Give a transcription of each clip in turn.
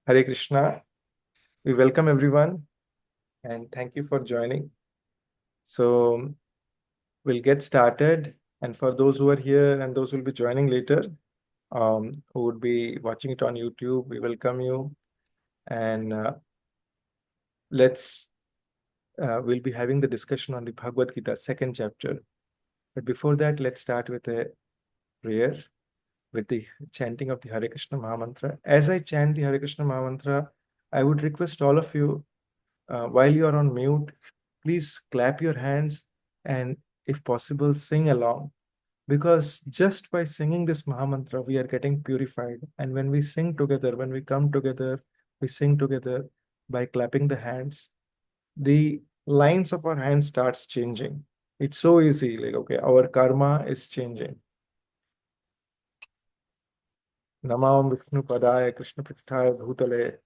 Hare Krishna. We welcome everyone and thank you for joining. So we'll get started. And for those who are here and those who will be joining later, who would be watching it on YouTube, we welcome you. And let's we'll be having the discussion on the Bhagavad Gita, second chapter. But before that, let's start with a prayer with the chanting of the Hare Krishna Mahamantra. As I chant the Hare Krishna Mahamantra, I would request all of you, while you are on mute, please clap your hands and, if possible, sing along. Because just by singing this Mahamantra, we are getting purified. And when we sing together, when we come together, we sing together by clapping the hands, the lines of our hands starts changing. It's so easy. Like, okay, our karma is changing. Namam Vishnu Padaya Krishna Prithaya Bhutale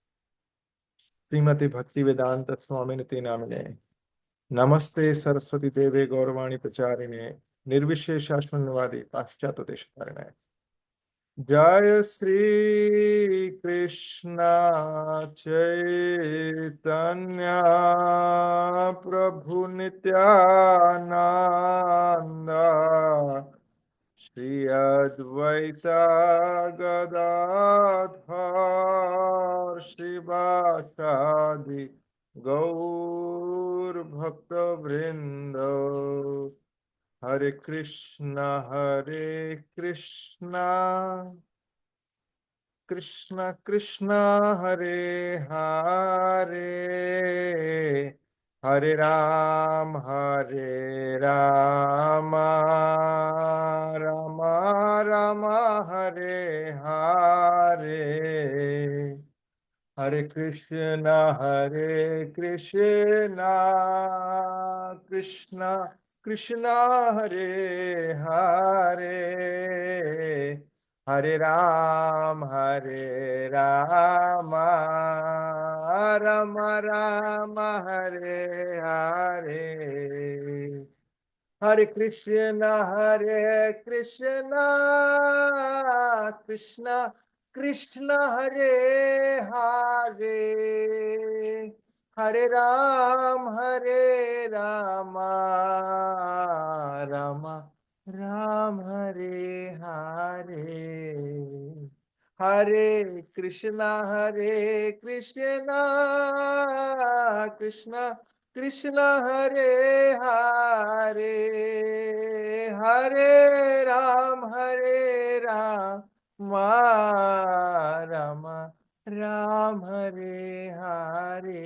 Srimati Bhakti Vedanta Swami Niti Namine नमस्ते सरस्वती देवे गौरवाणी प्रचारिणे निर्विशेष शून्यवादी पाश्चात्य देशतारिणे जय श्री कृष्ण चैतन्य प्रभु नित्यानंद श्री अद्वैता गदाधर श्रीवासादि गौर भक्त वृंद हरे कृष्णा कृष्ण कृष्ण हरे हरे हरे राम राम राम हरे हरे हरे कृष्णा कृष्ण कृष्ण हरे हरे हरे राम राम राम हरे हरे हरे कृष्णा कृष्ण कृष्ण हरे हरे हरे राम राम राम हरे हरे हरे कृष्णा कृष्ण कृष्ण हरे हरे हरे राम राम राम हरे हरे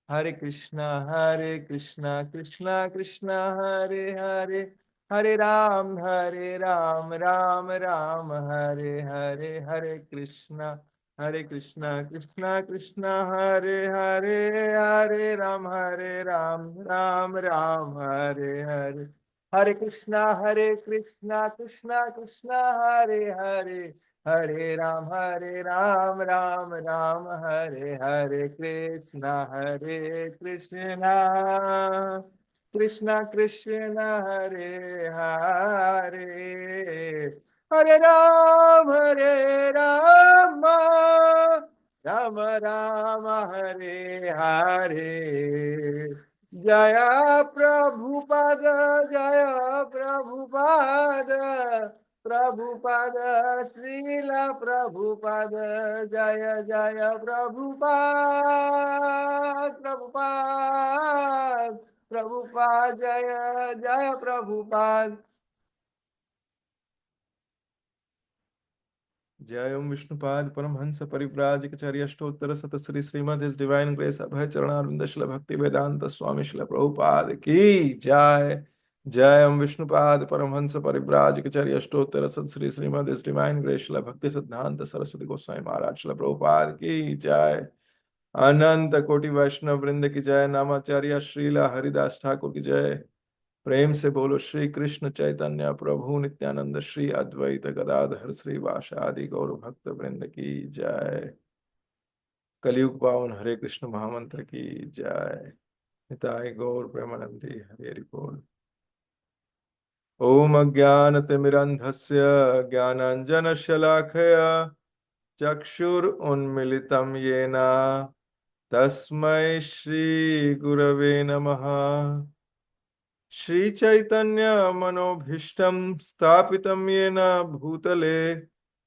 हरे कृष्णा कृष्णा कृष्णा हरे हरे हरे राम राम हरे हरे हरे कृष्णा कृष्णा कृष्णा हरे हरे हरे राम राम हरे हरे हरे कृष्णा कृष्णा कृष्णा हरे हरे हरे राम राम हरे कृष्णा कृष्णा कृष्ण हरे हरे हरे राम राम हरे हरे जय प्रभुपद जय प्रभुपद प्रभुपद श्रील प्रभुपद जय जय प्रभुपाद जय जय प्रभुपाद जय ओम विष्णुपाद परमहंस परिव्राजकचर्य अष्टोत्तर शतश्री श्रीमद his divine grace Abhay Charanaravinda Srila Bhakti Vedanta Swami Srila Prabhupada की जय जय ओम विष्णुपाद परमहंस परिव्राजकचर्य अष्टोत्तर शतश्री श्रीमद his divine grace Srila Bhakti सिद्धांत सरस्वती गोस्वामी महाराज शिल प्रभुपाद की जय अनंत कोटि वैष्णव वृंद की जय नामाचार्य श्रीला हरिदास ठाकुर की जय प्रेम से बोलो श्री कृष्ण चैतन्य प्रभु नित्यानंद श्री अद्वैत गदाधर श्रीवासादि गौर भक्त वृंद की जय कलयुग पावन हरे कृष्ण महामंत्र की जय निताय गौर प्रेमानंदी हरि हरि बोल ओम अज्ञानतिमिरन्धस्य ज्ञानाञ्जनशलाखया चक्षुरुन्मिलितं येन तस्मै श्रीगुरवे नमः। श्रीचैतन्यमनोभीष्टं स्थापितं येन भूतले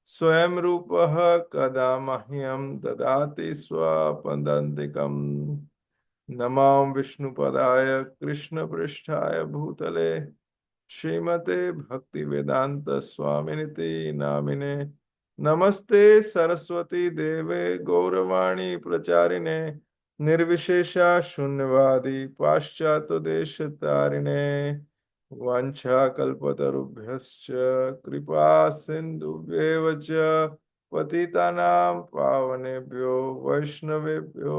स्वयं रूपः कदा मह्यं ददाति स्वपदान्तिकम्। नमो विष्णुपदाय कृष्णपृष्ठाय भूतले श्रीमते भक्ति वेदांत स्वामिनिति नामिने। नमस्ते सरस्वती देवे गौरवाणी प्रचारिणे निर्विशेषा शून्यवादी पाश्चात्य देश तारिणे। वाञ्छाकल्पतरुभ्यश्च कृपा सिन्धुभ्येव च पतितानां पावनेभ्यो वैष्णवेभ्यो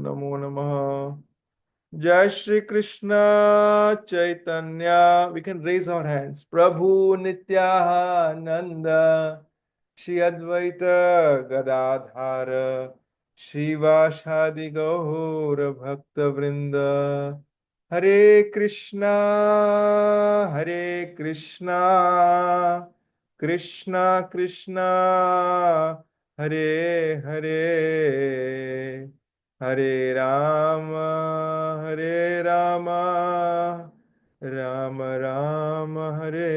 नमो नमः। जय Shri Krishna Chaitanya. We can raise our hands. प्रभु नित्यानंद श्री अद्वैत गदाधार श्रीवासादि गौर भक्त वृंद। हरे कृष्णा कृष्णा कृष्णा हरे हरे, हरे राम राम राम हरे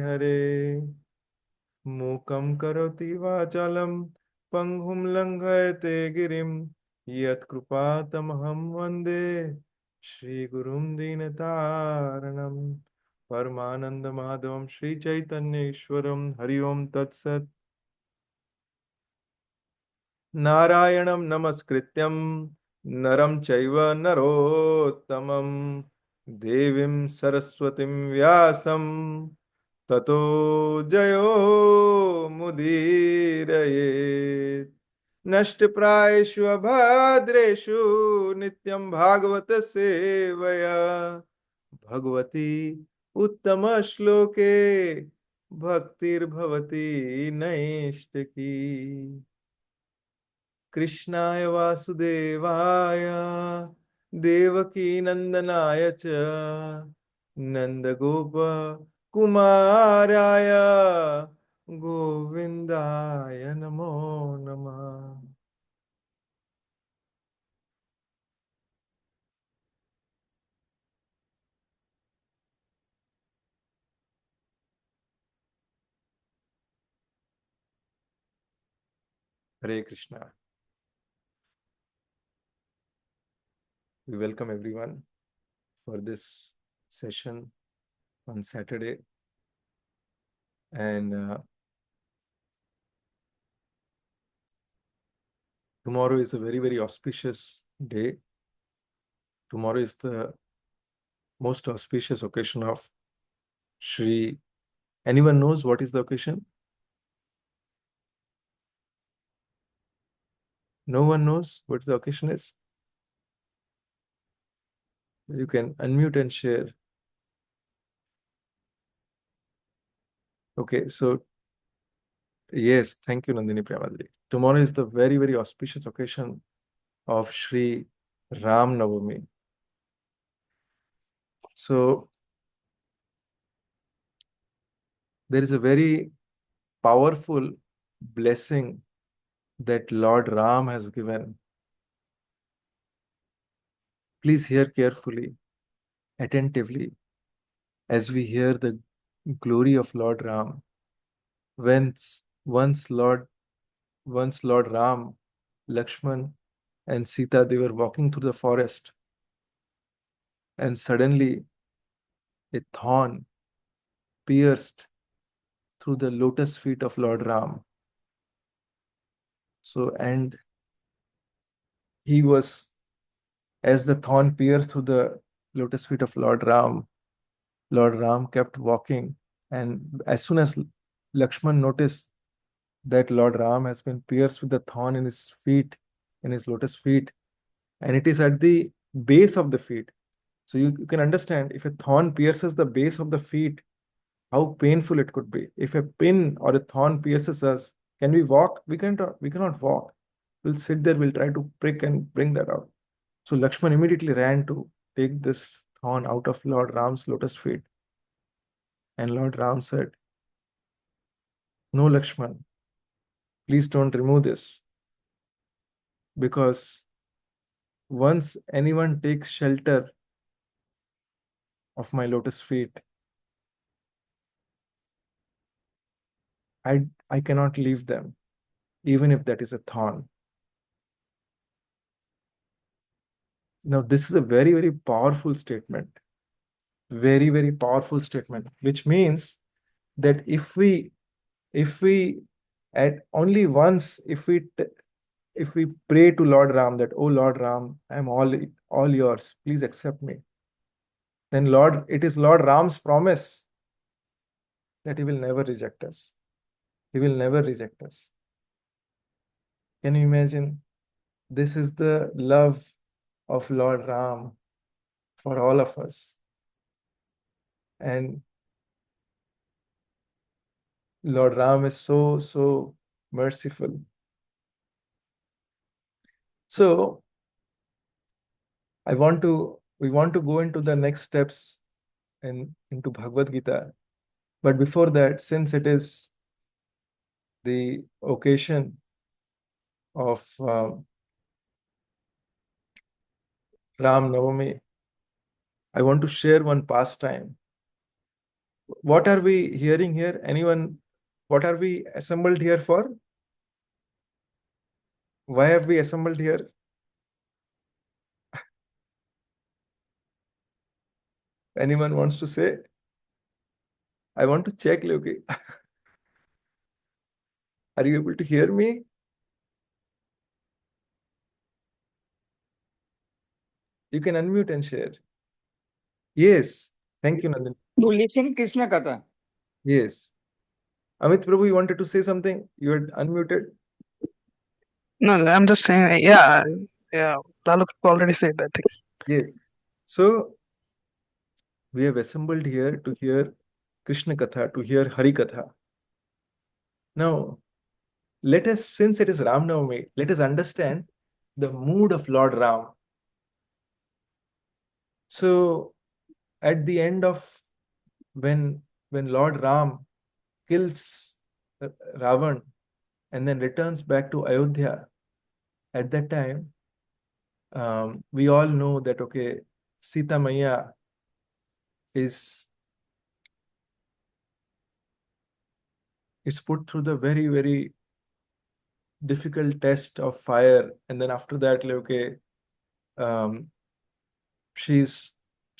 हरे। मूकं करोति वाचालं पंगुं लंघयते गिरिं यत्कृपातमहं वन्दे श्रीगुरुं दीनतारणं। परमानन्दमाधवं श्रीचैतन्येश्वरं। हरि ओं तत्सत्। नारायणं नमस्कृत्यं नरं चैव नरोत्तमं देवीं सरस्वतीं व्यासं ततो जयो मुदीरयेत्। नष्टप्रायेषु अभद्रेषु नित्यं भागवत सेवया भगवती उत्तम श्लोके भक्तिर्भवती नैष्टिकी। कृष्णाय वासुदेवाय देवकी नंदनाय च नंदगोप कुमाराय गोविंदाय नमो नमः। Hare Krishna. We welcome everyone for this session on Saturday. And tomorrow is a very, very auspicious day. Tomorrow is the most auspicious occasion of Shri. Anyone knows what is the occasion? No one knows what the occasion is? You can unmute and share. Okay, so yes, thank you, Nandini Premadri. Tomorrow is the very, very auspicious occasion of Shri Ram Navami. So there is a very powerful blessing that Lord Ram has given. Please hear carefully, attentively, as we hear the glory of Lord Ram. Once Lord Ram, Lakshman, and Sita, they were walking through the forest, and suddenly a thorn pierced through the lotus feet of Lord Ram. So, and he was, as the thorn pierced through the lotus feet of Lord Ram kept walking. And as soon as Lakshman noticed that Lord Ram has been pierced with the thorn in his feet, in his lotus feet, and it is at the base of the feet. So you can understand, if a thorn pierces the base of the feet, how painful it could be. If a pin or a thorn pierces us, can we walk? We cannot walk. We'll sit there, we'll try to prick and bring that out. So Lakshman immediately ran to take this thorn out of Lord Ram's lotus feet. And Lord Ram said, "No, Lakshman, Please don't remove this, because once anyone takes shelter of my lotus feet, I cannot leave them, even if that is a thorn. Now, this is a very, very powerful statement. Very, very powerful statement, which means that if we at only once, if we pray to Lord Ram that, oh Lord Ram, I'm all yours, please accept me, then it is Lord Ram's promise that he will never reject us. He will never reject us. Can you imagine? This is the love of Lord Ram for all of us. And Lord Ram is so, so merciful. So we want to go into the next steps into Bhagavad Gita. But before that, since it is the occasion of Ram Navami, I want to share one pastime. What are we hearing here? Anyone? What are we assembled here for? Why have we assembled here? Anyone wants to say? I want to check, Loki. Are you able to hear me? You can unmute and share. Yes. Thank you, Nandini. To listen Krishna Katha. Yes. Amit Prabhu, you wanted to say something? You had unmuted. No, I'm just saying, yeah. Laluk already said that thing. Yes. So we have assembled here to hear Krishna Katha, to hear Hari Katha. Now, let us, since it is Ram Navami, let us understand the mood of Lord Ram. So, at the end of when Lord Ram kills Ravan and then returns back to Ayodhya, at that time, we all know that, okay, Sita Maya is put through the very, very difficult test of fire. And then after that, like, okay, um, she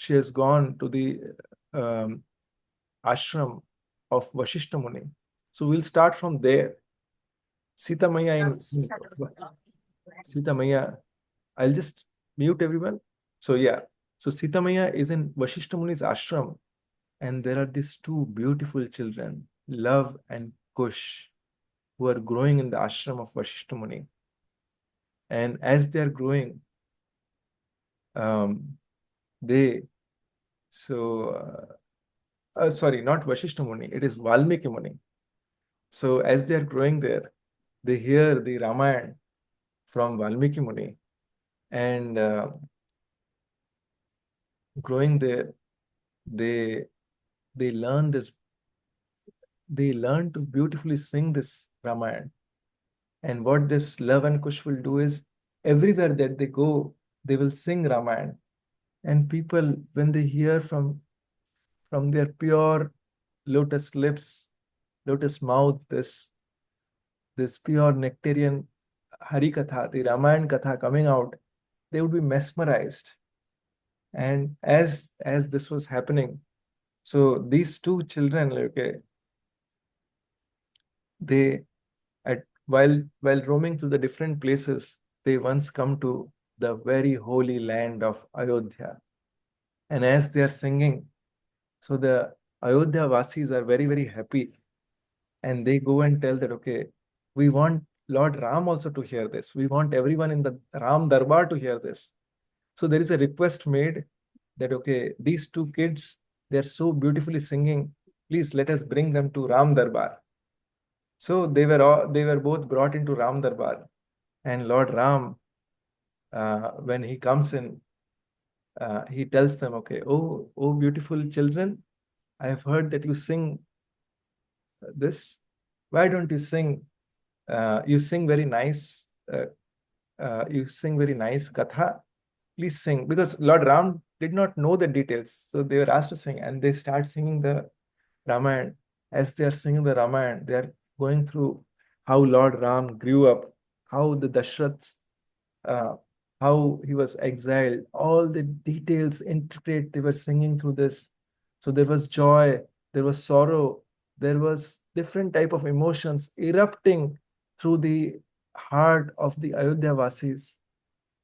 has gone to the um, ashram of Vashishta Muni. So we'll start from there. Sita Maya Sita Maya, I'll just mute everyone. So yeah, so Sita Maya is in Vashishta Muni's ashram, and there are these two beautiful children, Love and Kush, who are growing in the ashram of Vashishta Muni. And as they are growing, um, they sorry, not Vashishta Muni, it is Valmiki Muni. So as they are growing there, they hear the Ramayana from Valmiki Muni, and growing there, they they learn this. They learn to beautifully sing this Ramayana. And what this Love and Kush will do is, everywhere that they go, they will sing Ramayana. And people, when they hear from their pure lotus lips, lotus mouth, this pure nectarian Hari Katha, the Ramayana Katha coming out, they would be mesmerized. And as this was happening, so these two children, okay, they while roaming through the different places, they once come to the very holy land of Ayodhya. And as they are singing, so the Ayodhya Vasis are very, very happy. And they go and tell that, okay, we want Lord Ram also to hear this. We want everyone in the Ram Darbar to hear this. So there is a request made that, okay, these two kids, they're so beautifully singing. Please let us bring them to Ram Darbar. So they were both brought into Ram Darbar. And Lord Ram, when he comes in, he tells them, okay, oh, beautiful children, I have heard that you sing this. Why don't you sing You sing very nice. You sing very nice katha. Please sing, because Lord Ram did not know the details, so they were asked to sing, and they start singing the Ramayana. As they are singing the Ramayana, they are going through how Lord Ram grew up, how the Dashraths, uh, how he was exiled, all the details, intricate, they were singing through this. So there was joy, there was sorrow, there was different type of emotions erupting through the heart of the Ayodhya Vasis.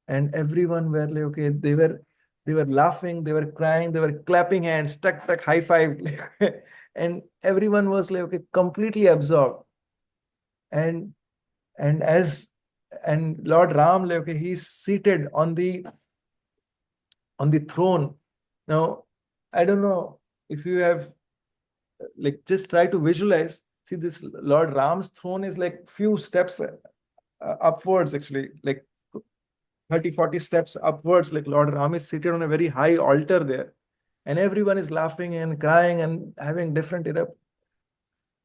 And everyone were like, okay, they were laughing, they were crying, they were clapping hands, tuck tuck, high five. And everyone was like, okay, completely absorbed. And and as and Lord Ram, like, okay, he's seated on the throne. Now, I don't know if you have, like, just try to visualize. See, this Lord Ram's throne is like few steps upwards, actually, like 30, 40 steps upwards. Like Lord Ram is seated on a very high altar there. And everyone is laughing and crying and having different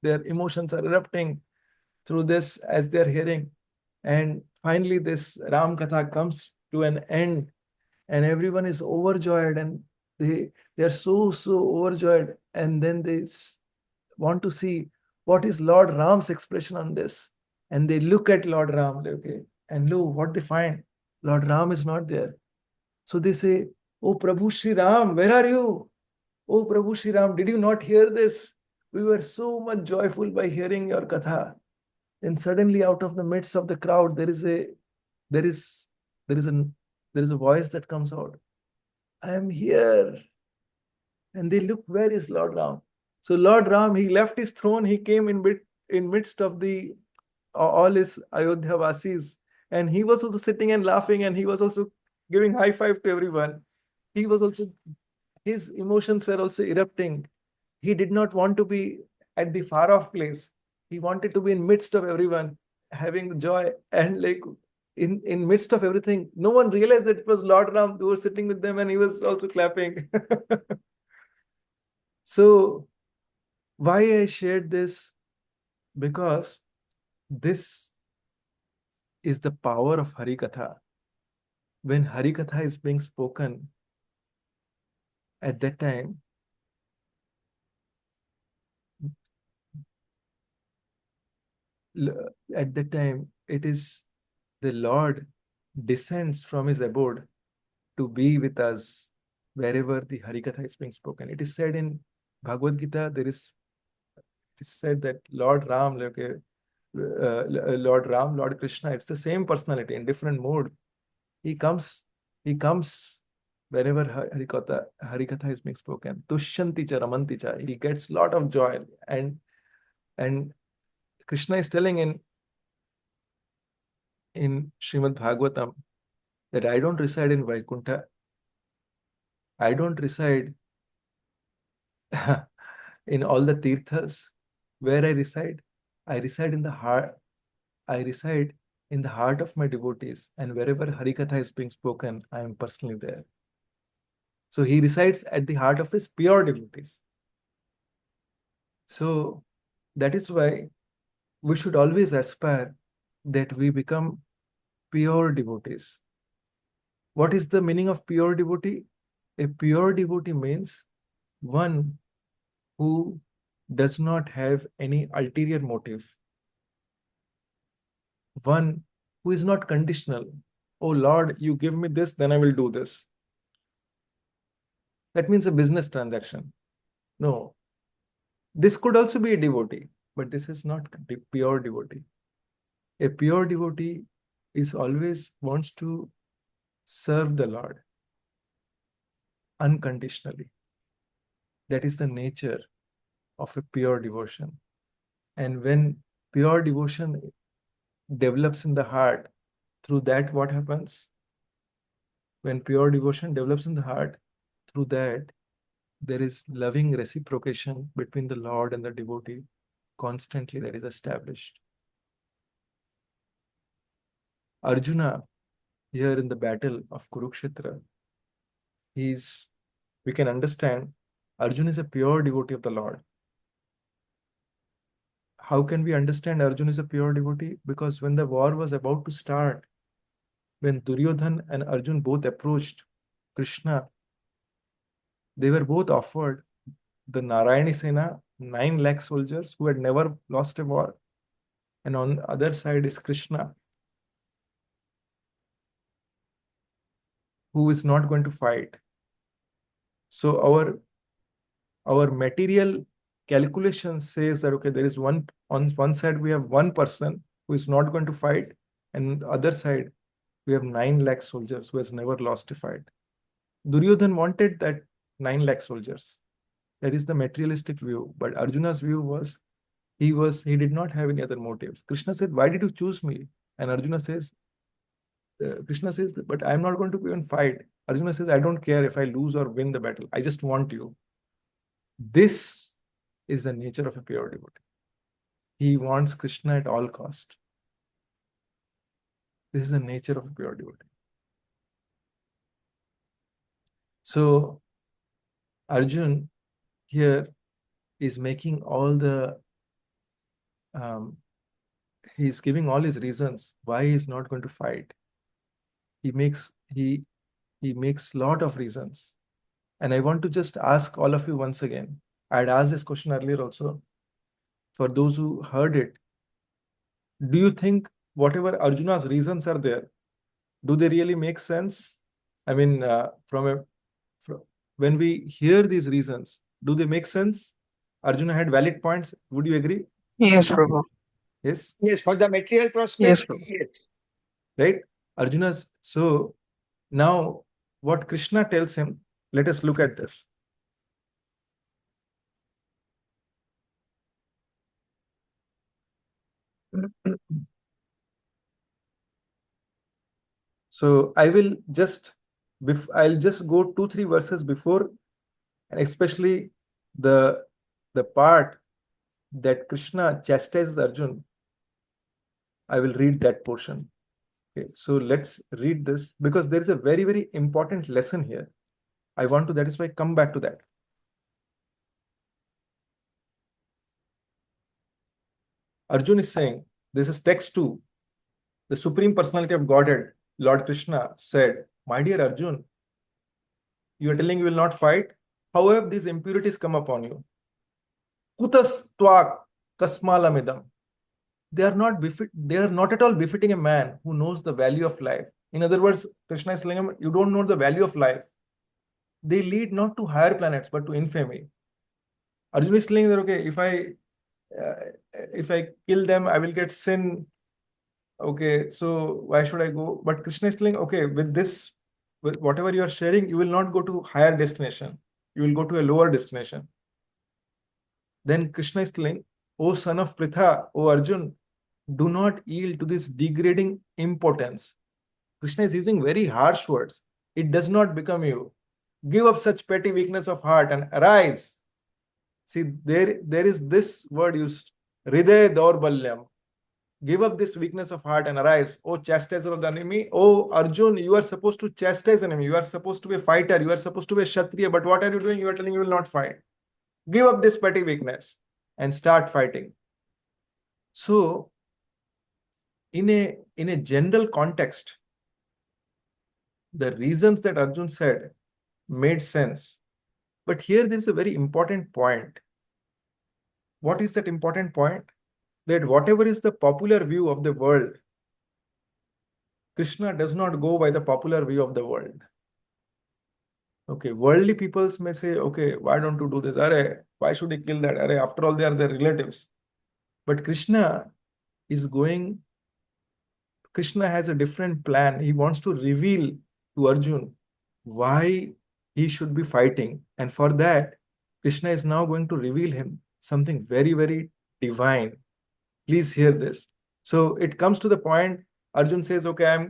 their emotions are erupting through this as they're hearing. And finally, this Ram Katha comes to an end, and everyone is overjoyed, and they are so overjoyed. And then they want to see what is Lord Ram's expression on this. And they look at Lord Ram, okay, and lo, what they find, Lord Ram is not there. So they say, "Oh Prabhu Shri Ram, where are you? Oh Prabhu Shri Ram, did you not hear this? We were so much joyful by hearing your katha." Then suddenly, out of the midst of the crowd, there is there is a there is a voice that comes out. "I am here." And they look, where is Lord Ram? So Lord Ram, he left his throne, he came in midst of the all his Ayodhya Vasis, and he was also sitting and laughing, and he was also giving high five to everyone. He was also, his emotions were also erupting. He did not want to be at the far off place. He wanted to be in midst of everyone, having the joy. And like, in midst of everything, no one realized that it was Lord Ram who was sitting with them, and he was also clapping. So why I shared this? Because this is the power of Harikatha. When Harikatha is being spoken, at that time, at that time, it is the Lord descends from his abode to be with us wherever the Harikatha is being spoken. It is said in Bhagavad Gita, it is said that Lord Ram, like, Lord Ram, Lord Krishna, it's the same personality in different mood. He comes, he comes whenever Harikatha is being spoken. Tushyanti cha ramanti cha. He gets lot of joy. And Krishna is telling in Srimad Bhagavatam that I don't reside in Vaikuntha. I don't reside in all the tirthas. Where I reside? I reside in the heart. I reside in the heart of my devotees, and wherever Harikatha is being spoken, I am personally there. So he resides at the heart of his pure devotees. So that is why we should always aspire that we become pure devotees. What is the meaning of pure devotee? A pure devotee means one who does not have any ulterior motive, one who is not conditional. Oh Lord, you give me this, then I will do this. That means a business transaction. No, this could also be a devotee, but this is not pure devotee. A pure devotee is always wants to serve the Lord unconditionally. That is the nature of a pure devotion. And when pure devotion develops in the heart, through that, what happens? When pure devotion develops in the heart, through that, there is loving reciprocation between the Lord and the devotee constantly, that is established. Arjuna, here in the battle of Kurukshetra, he's we can understand Arjuna is a pure devotee of the Lord. How can we understand Arjun is a pure devotee? Because when the war was about to start, when Duryodhan and Arjun both approached Krishna, they were both offered the Narayani Sena, 9 lakh soldiers who had never lost a war. And on the other side is Krishna, who is not going to fight. So our material calculation says that okay, there is one on one side we have one person who is not going to fight, and the other side we have 9 lakh soldiers who has never lost a fight. Duryodhan wanted that 9 lakh soldiers. That is the materialistic view. But Arjuna's view was he did not have any other motive. Krishna said, "Why did you choose me?" And Krishna says, "But I'm not going to even fight." Arjuna says, "I don't care if I lose or win the battle. I just want you." This is the nature of a pure devotee. He wants Krishna at all cost. This is the nature of a pure devotee. So Arjun here is making all the he's giving all his reasons why he's not going to fight. He makes he makes lot of reasons. And I want to just ask all of you once again. I had asked this question earlier also. For those who heard it, do you think whatever Arjuna's reasons are there, do they really make sense? I mean, when we hear these reasons, do they make sense? Arjuna had valid points. Would you agree? Yes, Prabhu. Yes. Yes, for the material Yes, prospect, Prabhu. yes. Right? Arjuna's. So now what Krishna tells him, let us look at this. So I'll just go 2-3 verses before, and especially the part that Krishna chastises Arjun. I will read that portion. Okay, so let's read this because there is a very, very important lesson here. I want to, that is why, come back to that. Arjun is saying, this is text 2. The Supreme Personality of Godhead, Lord Krishna, said, "My dear Arjun, you are telling you will not fight. How have these impurities come upon you? Kutastvak kasmalamidam. They are not at all befitting a man who knows the value of life." In other words, Krishna is telling him, you don't know the value of life. They lead not to higher planets, but to infamy. Arjuna is telling that, okay, if I kill them, I will get sin. Okay, so why should I go? But Krishna is telling, okay, with whatever you are sharing, you will not go to higher destination. You will go to a lower destination. Then Krishna is telling, O son of Pritha, O Arjun, do not yield to this degrading impotence. Krishna is using very harsh words. It does not become you. Give up such petty weakness of heart and arise. See, there is this word used, Hriday Daurbalyam. Give up this weakness of heart and arise. O chastiser of the enemy. O Arjun, you are supposed to chastise enemy. You are supposed to be a fighter. You are supposed to be a Kshatriya. But what are you doing? You are telling you will not fight. Give up this petty weakness and start fighting. So, in a general context, the reasons that Arjun said made sense. But here there is a very important point. What is that important point? That whatever is the popular view of the world, Krishna does not go by the popular view of the world. Okay, worldly peoples may say, okay, why don't you do this? Arre, why should he kill that? Arre, after all, they are their relatives. But Krishna has a different plan. He wants to reveal to Arjun why he should be fighting. And for that, Krishna is now going to reveal him something very, very divine. Please hear this. So it comes to the point, Arjun says, okay,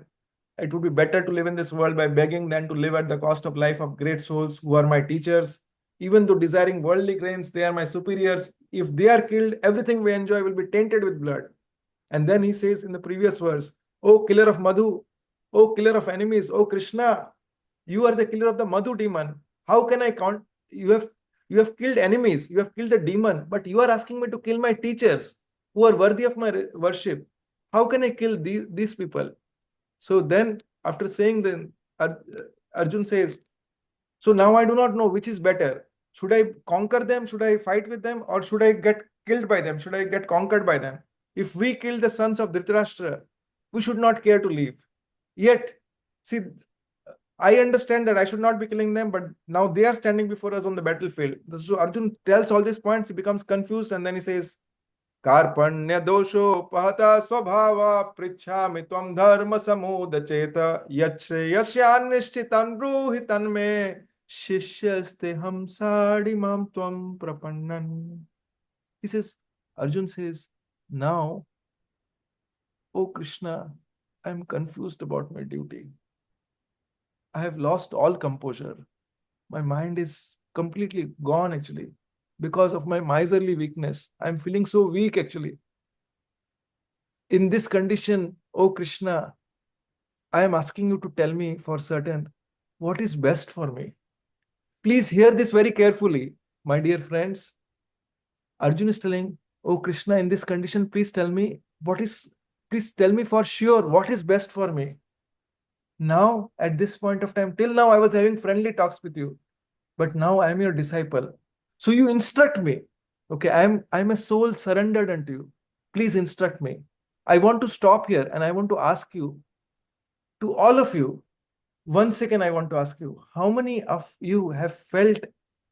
it would be better to live in this world by begging than to live at the cost of life of great souls who are my teachers. Even though desiring worldly gains, they are my superiors. If they are killed, everything we enjoy will be tainted with blood. And then he says in the previous verse, O killer of Madhu, O killer of enemies, O Krishna, you are the killer of the Madhu demon. How can I count? You have killed enemies, you have killed the demon, but you are asking me to kill my teachers. who are worthy of my worship. How can I kill these people? So then, after saying then, Arjun says, so now I do not know which is better. Should I conquer them? Should I fight with them? Or should I get killed by them? Should I get conquered by them? If we kill the sons of Dhritarashtra, we should not care to leave. Yet, see, I understand that I should not be killing them, but now they are standing before us on the battlefield. So Arjun tells all these points, he becomes confused, and then he says, कार्पण्य दोषोपहता स्वभावा पृच्छामि त्वं धर्म समुदचेत यश्रेयस्यान्निश्चितं ब्रूहि तन्मे शिष्यस्ते हम साडिमां त्वं प्रपन्नन्. He says, Arjun says, now, O Krishna, I am confused about my duty. I have lost all composure. My mind is completely gone actually because of my miserly weakness. I'm feeling so weak actually. In this condition, O Krishna, I am asking you to tell me for certain what is best for me. Please hear this very carefully, my dear friends. Arjun is telling, Oh Krishna, in this condition, please tell me please tell me for sure what is best for me. Now, at this point of time, till now, I was having friendly talks with you, but now I am your disciple. So you instruct me. Okay, I'm a soul surrendered unto you. Please instruct me. I want to stop here and I want to ask you, to all of you, once again, I want to ask you, how many of you have felt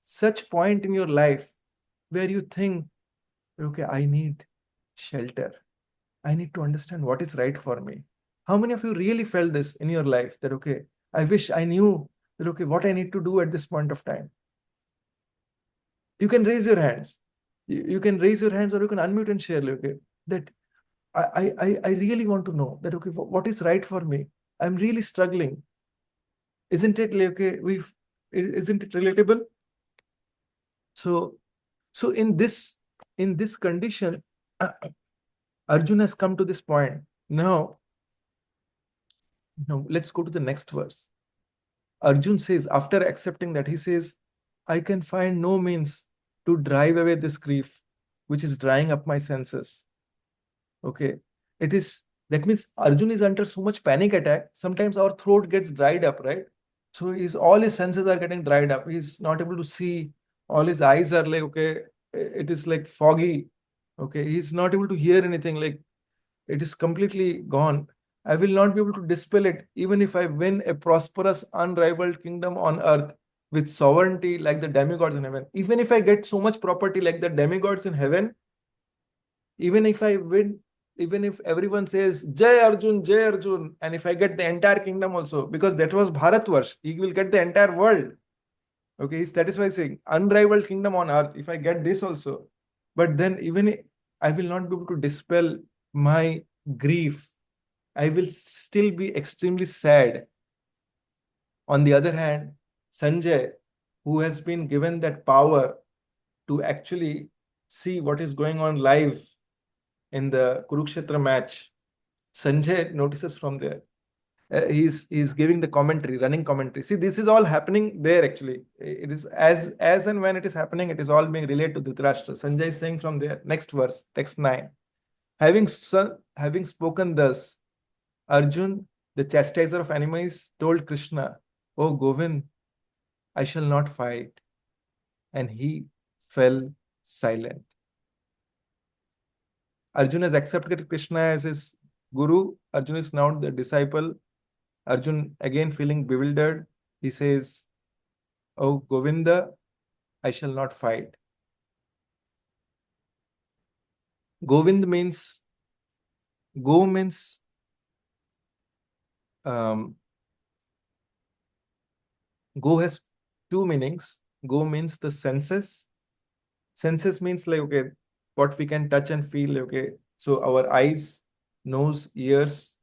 such point in your life where you think, okay, I need shelter. I need to understand what is right for me. How many of you really felt this in your life that, okay, I wish I knew that, okay, what I need to do at this point of time? You can raise your hands. You can raise your hands or you can unmute and share, okay, that I really want to know that, okay, what is right for me? I'm really struggling. Isn't it like, okay, isn't it relatable? So, so in this condition, Arjuna has come to this point. Now let's go to the next verse. Arjun says, after accepting that, he says, I can find no means to drive away this grief, which is drying up my senses. Okay. It is, that means Arjun is under so much panic attack. Sometimes our throat gets dried up, right? So all his senses are getting dried up. He's not able to see. All his eyes are like, okay, it is like foggy. Okay. He's not able to hear anything. Like it is completely gone. I will not be able to dispel it, even if I win a prosperous, unrivaled kingdom on earth with sovereignty like the demigods in heaven. Even if I get so much property like the demigods in heaven, even if I win, even if everyone says Jai Arjun, and if I get the entire kingdom also, because that was Bharatvarsh, he will get the entire world. Okay, that is why saying unrivaled kingdom on earth. If I get this also, but then even I will not be able to dispel my grief. I will still be extremely sad. On the other hand, Sanjay, who has been given that power to actually see what is going on live in the Kurukshetra match, Sanjay notices from there. He's giving the commentary, running commentary. See, this is all happening there actually. It is as and when it is happening, it is all being related to Dhritarashtra. Sanjay is saying from there, next verse, text 9. Having spoken thus, Arjun, the chastiser of enemies, told Krishna, "O Govind, I shall not fight." And he fell silent. Arjun has accepted Krishna as his guru. Arjun is now the disciple. Arjun, again feeling bewildered, he says, "Oh Govinda, I shall not fight." Govind means, go means, um, go has two meanings. Go means the senses. Senses means like, okay, what we can touch and feel, okay. So our eyes, nose, ears,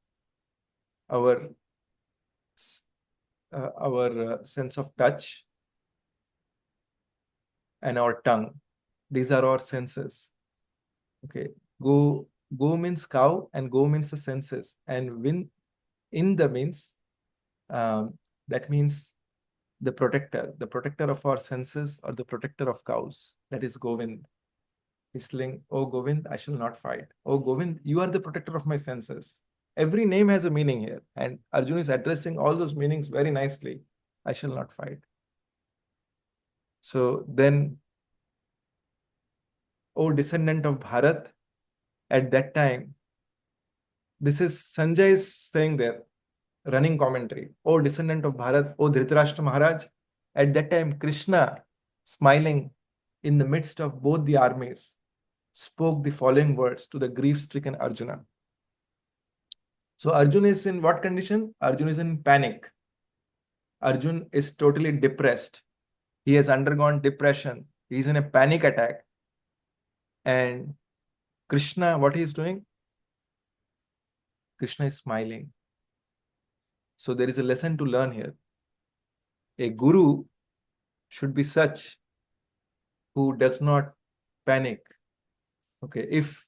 our sense of touch, and our tongue. These are our senses. Okay. Go go means cow, and go means the senses, and win in the means, that means the protector of our senses or the protector of cows. That is Govind. He's saying, "Oh Govind, I shall not fight. Oh Govind, you are the protector of my senses." Every name has a meaning here, and Arjuna is addressing all those meanings very nicely. I shall not fight. So then, oh descendant of Bharat, at that time, this is Sanjay is saying there, running commentary. Oh descendant of Bharat, oh Dhritarashtra Maharaj. At that time, Krishna, smiling in the midst of both the armies, spoke the following words to the grief-stricken Arjuna. So Arjun is in what condition? Arjun is in panic. Arjun is totally depressed. He has undergone depression. He is in a panic attack. And Krishna, what he is doing? Krishna is smiling. So there is a lesson to learn here. A guru should be such who does not panic. Okay, if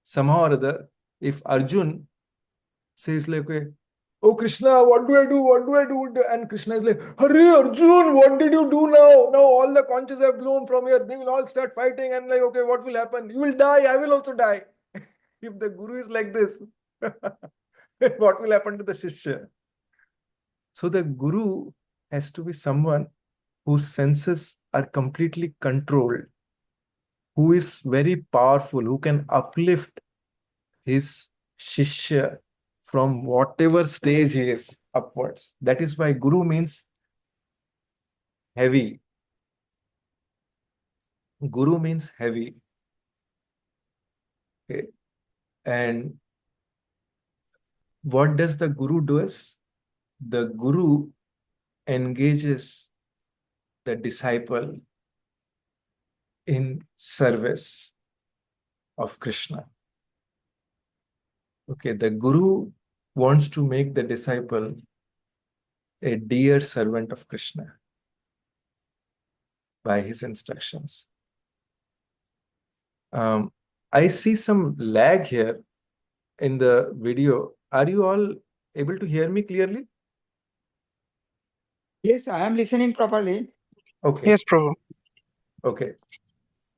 somehow or other, if Arjun says like, okay, oh Krishna, what do I do? What do I do? And Krishna is like, Hurry Arjun, what did you do now? Now all the conches have blown from here. They will all start fighting and like, okay, what will happen? You will die. I will also die. If the guru is like this, what will happen to the shishya? So the guru has to be someone whose senses are completely controlled, who is very powerful, who can uplift his shishya from whatever stage he is upwards. That is why guru means heavy. Guru means heavy. Okay. And what does the guru do? Is the guru engages the disciple in service of Krishna. Okay, the guru wants to make the disciple a dear servant of Krishna by his instructions. I see some lag here in the video. Are you all able to hear me clearly? Yes, I am listening properly. Okay. Yes, Prabhu. Okay.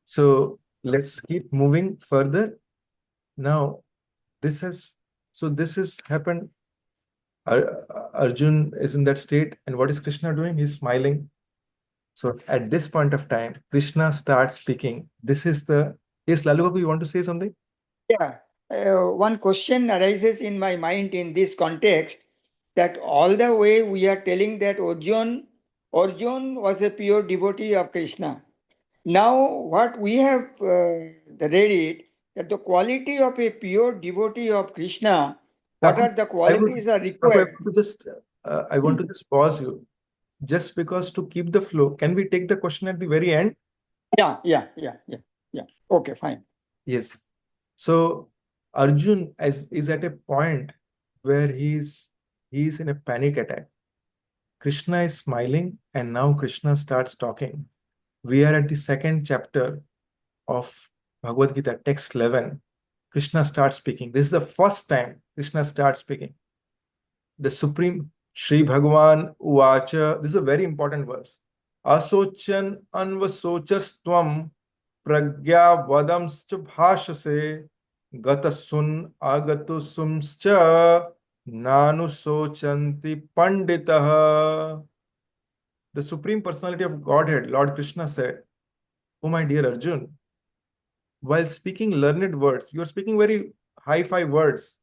So let's keep moving further. Now, this has happened. Arjun is in that state, and what is Krishna doing? He's smiling. So at this point of time, Krishna starts speaking. This is the yes, Lalu Babu, you want to say something? Yeah. One question arises in my mind in this context that all the way we are telling that Arjun was a pure devotee of Krishna. Now, what we have read it that the quality of a pure devotee of Krishna, what Thakur, are the I would, qualities are Thakur, required? I want to just pause you, just because to keep the flow. Can we take the question at the very end? Yeah. Okay, fine. Yes. So Arjun is at a point where he's in a panic attack. Krishna is smiling, and now Krishna starts talking. We are at the second chapter of Bhagavad Gita, text 11. Krishna starts speaking. This is the first time Krishna starts speaking. The Supreme Sri Bhagavan Uvacha. This is a very important verse. Asochan anvasocastvam pragya vadamscha bhashase gata sun agatu sumscha nanu sochanti panditah. The Supreme Personality of Godhead, Lord Krishna said, "Oh my dear Arjun, while speaking learned words, you are speaking very high-fi words,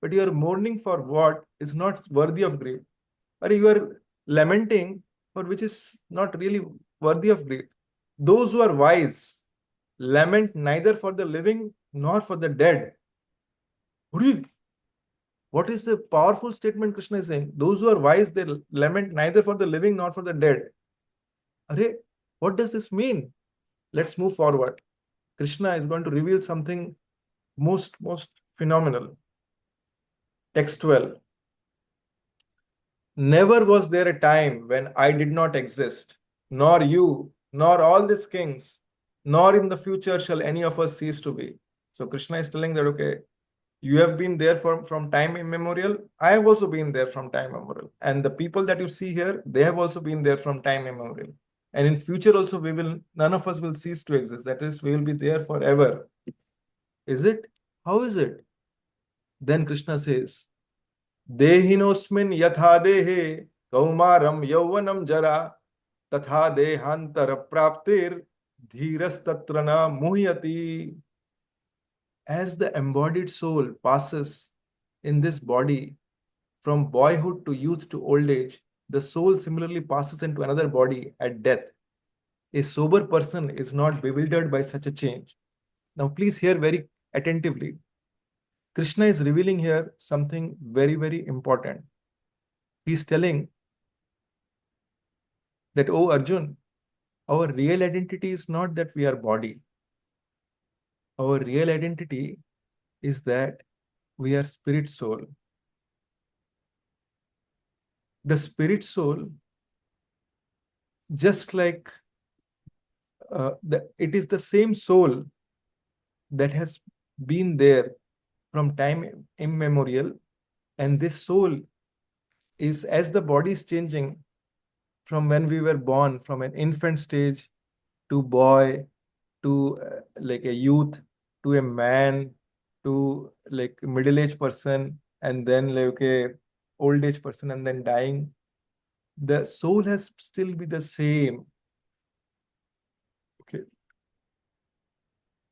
but you are mourning for what is not worthy of grief. Or you are lamenting for which is not really worthy of grief. Those who are wise lament neither for the living nor for the dead." What is the powerful statement Krishna is saying? Those who are wise, they lament neither for the living nor for the dead. Array, what does this mean? Let's move forward. Krishna is going to reveal something most phenomenal. Text 12. Never was there a time when I did not exist, nor you, nor all these kings, nor in the future shall any of us cease to be. So Krishna is telling that, okay, you have been there from time immemorial. I have also been there from time immemorial. And the people that you see here, they have also been there from time immemorial. And in future also, none of us will cease to exist. That is, we will be there forever. Is it? How is it? Then Krishna says, Dehinosmin yatha dehe kaumaram yauvanam jara tatha dehantara praptir dhiras tatrana muhyati. As the embodied soul passes in this body from boyhood to youth to old age, the soul similarly passes into another body at death. A sober person is not bewildered by such a change. Now, please hear very attentively. Krishna is revealing here something very, very important. He's telling that, oh Arjun, our real identity is not that we are body. Our real identity is that we are spirit soul. The spirit soul, just like it is the same soul that has been there from time immemorial, and this soul is, as the body is changing from when we were born, from an infant stage to boy to like a youth to a man to like middle-aged person, and then like a old age person, and then dying, the soul has still be the same. Okay.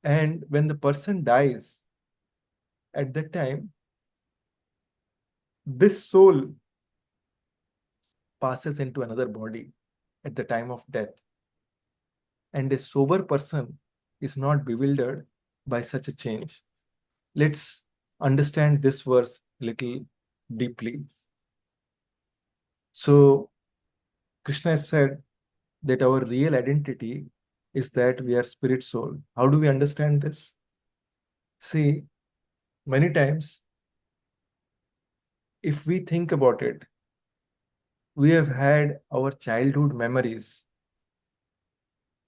And when the person dies, at that time, this soul passes into another body at the time of death. And a sober person is not bewildered by such a change. Let's understand this verse a little deeply. So, Krishna has said that our real identity is that we are spirit soul. How do we understand this? See, many times, if we think about it, we have had our childhood memories.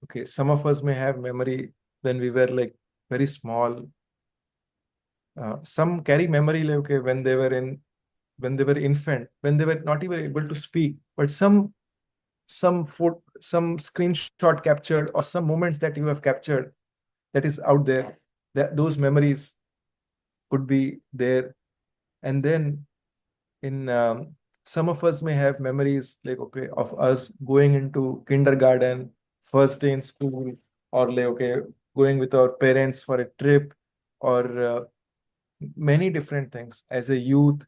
Okay, some of us may have memory when we were like very small. Some carry memory like okay, when they were infant, when they were not even able to speak, but some screenshot captured or some moments that you have captured that is out there, that those memories could be there. And then in some of us may have memories like okay of us going into kindergarten, first day in school, or like okay going with our parents for a trip, or many different things as a youth.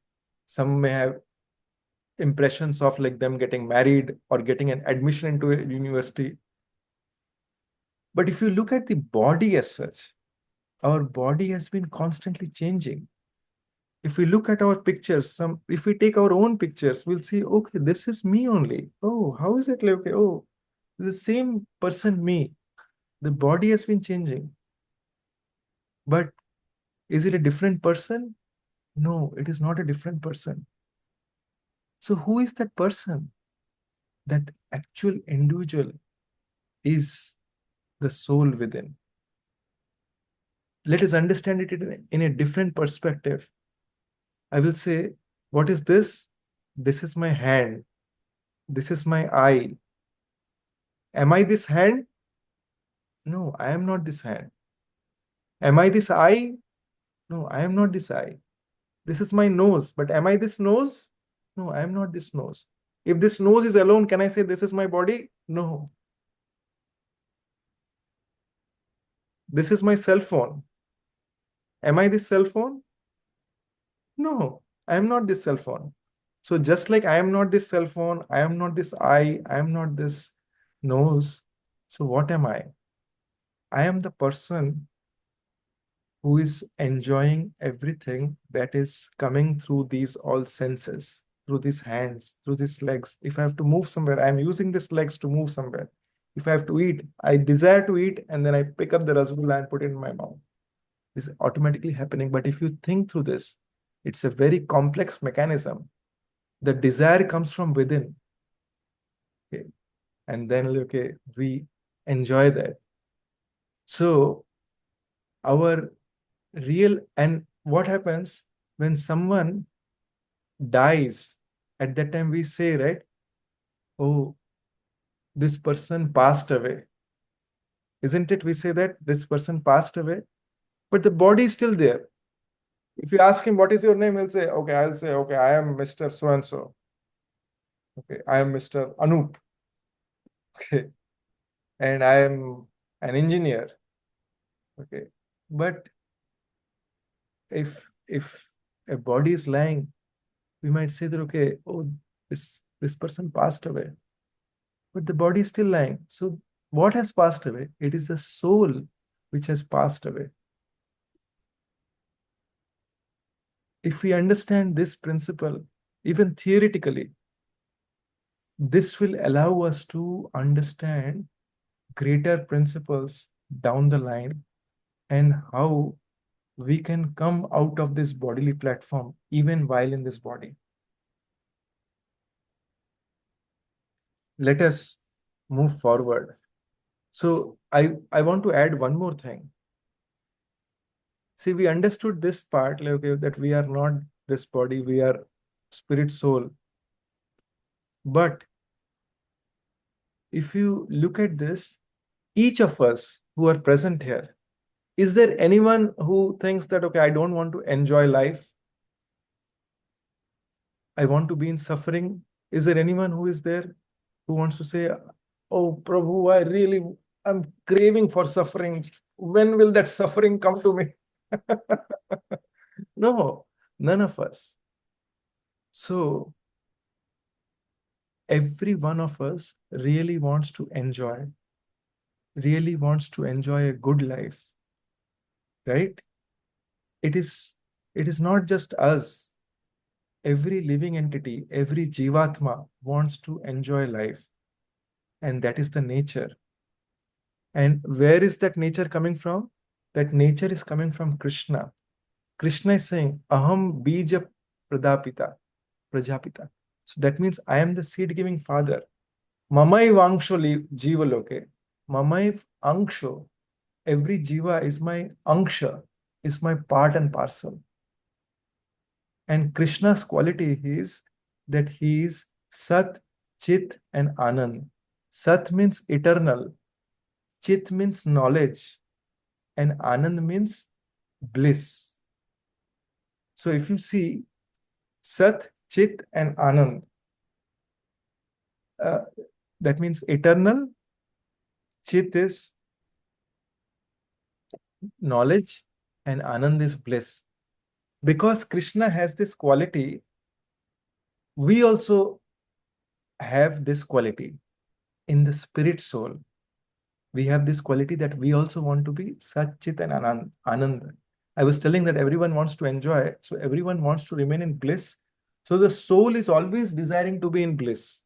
Some may have impressions of like them getting married or getting an admission into a university. But if you look at the body as such, our body has been constantly changing. If we look at our pictures, if we take our own pictures, we'll see, okay, this is me only. Oh, how is it like, okay, oh, the same person, me. The body has been changing. But is it a different person? No, it is not a different person. So who is that person? That actual individual is the soul within. Let us understand it in a different perspective. I will say, what is this? This is my hand. This is my eye. Am I this hand? No, I am not this hand. Am I this eye? No, I am not this eye. This is my nose, but am I this nose? No, I am not this nose. If this nose is alone, can I say this is my body? No. This is my cell phone. Am I this cell phone? No, I am not this cell phone. So just like I am not this cell phone, I am not this eye, I am not this nose. So what am I? I am the person who is enjoying everything that is coming through these all senses, through these hands, through these legs. If I have to move somewhere, I'm using these legs to move somewhere. If I have to eat, I desire to eat, and then I pick up the rasgulla and put it in my mouth. It's automatically happening. But if you think through this, it's a very complex mechanism. The desire comes from within. Okay. And then okay, we enjoy that. So our real, and what happens when someone dies, at that time we say, right, oh, this person passed away. Isn't it? We say that this person passed away, but the body is still there. If you ask him, what is your name? He'll say, okay, I'll say, okay, I am Mr. So-and-so. Okay, I am Mr. Anup. Okay, and I am an engineer. Okay, but if a body is lying, we might say that, okay, oh, this person passed away, but the body is still lying. So what has passed away? It is the soul which has passed away. If we understand this principle, even theoretically, this will allow us to understand greater principles down the line and how we can come out of this bodily platform even while in this body. Let us move forward. So I want to add one more thing. See, we understood this part, like, okay, that we are not this body, we are spirit, soul. But if you look at this, each of us who are present here, is there anyone who thinks that, okay, I don't want to enjoy life? I want to be in suffering? Is there anyone who is there who wants to say, oh, Prabhu, I'm craving for suffering. When will that suffering come to me? No, none of us. So every one of us really wants to enjoy a good life, right? It is not just us. Every living entity, every jivatma wants to enjoy life, and that is the nature. And where is that nature coming from? That nature is coming from Krishna. Krishna is saying, Aham bija prajapita. So that means I am the seed-giving father. Mamai vangsho jiva loke. Mamai anksho. Every jiva is my anksha, is my part and parcel. And Krishna's quality is that he is Sat, Chit, and Anand. Sat means eternal, Chit means knowledge, and Anand means bliss. So if you see Sat, Chit, and Anand, uh, that means eternal, Chit is knowledge, and Anand is bliss. Because Krishna has this quality, we also have this quality in the spirit soul. We have this quality that we also want to be Sat, Chit, and Anand. I was telling that everyone wants to enjoy, so everyone wants to remain in bliss. So the soul is always desiring to be in bliss.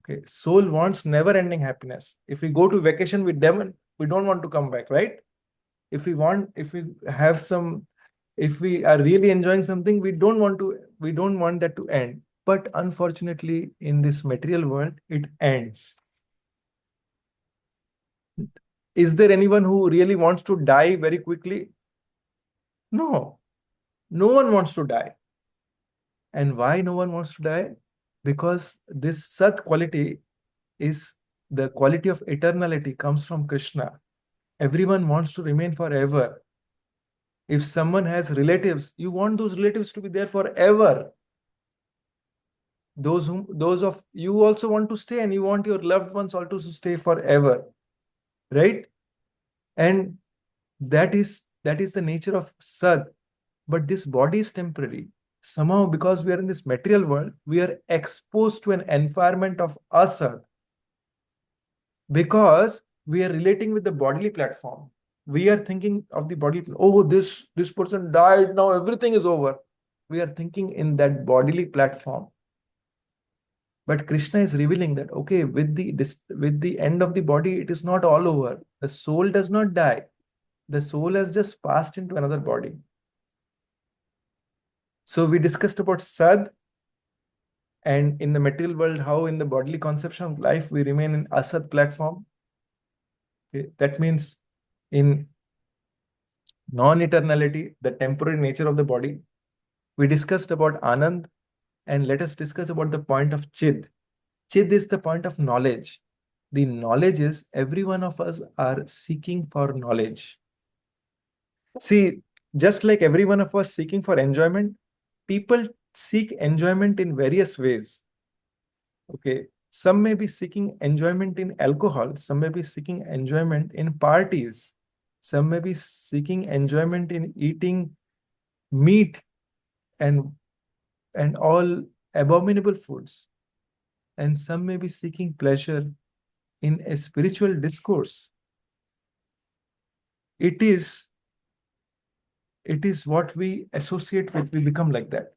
Okay, soul wants never-ending happiness. If we go to vacation, we don't want to come back, right? If we are really enjoying something, we don't want that to end. But unfortunately, in this material world, it ends. Is there anyone who really wants to die very quickly? No, no one wants to die. And why no one wants to die? Because this Sat quality is the quality of eternality comes from Krishna. Everyone wants to remain forever. If someone has relatives, you want those relatives to be there forever. Those of you also want to stay, and you want your loved ones also to stay forever, right? And that is the nature of Sad. But this body is temporary. Somehow, because we are in this material world, we are exposed to an environment of Asad because we are relating with the bodily platform. We are thinking of the body. Oh, this person died. Now everything is over. We are thinking in that bodily platform. But Krishna is revealing that, okay, with the end of the body, it is not all over. The soul does not die. The soul has just passed into another body. So we discussed about Sad, and in the material world, how in the bodily conception of life, we remain in Asad platform. Okay, that means in non-eternality, the temporary nature of the body. We discussed about Anand, and let us discuss about the point of Chid. Chid is the point of knowledge. The knowledge is every one of us are seeking for knowledge. See, just like every one of us seeking for enjoyment, people seek enjoyment in various ways. Okay. Some may be seeking enjoyment in alcohol, some may be seeking enjoyment in parties, some may be seeking enjoyment in eating meat and all abominable foods, and some may be seeking pleasure in a spiritual discourse. It is what we associate with, we become like that.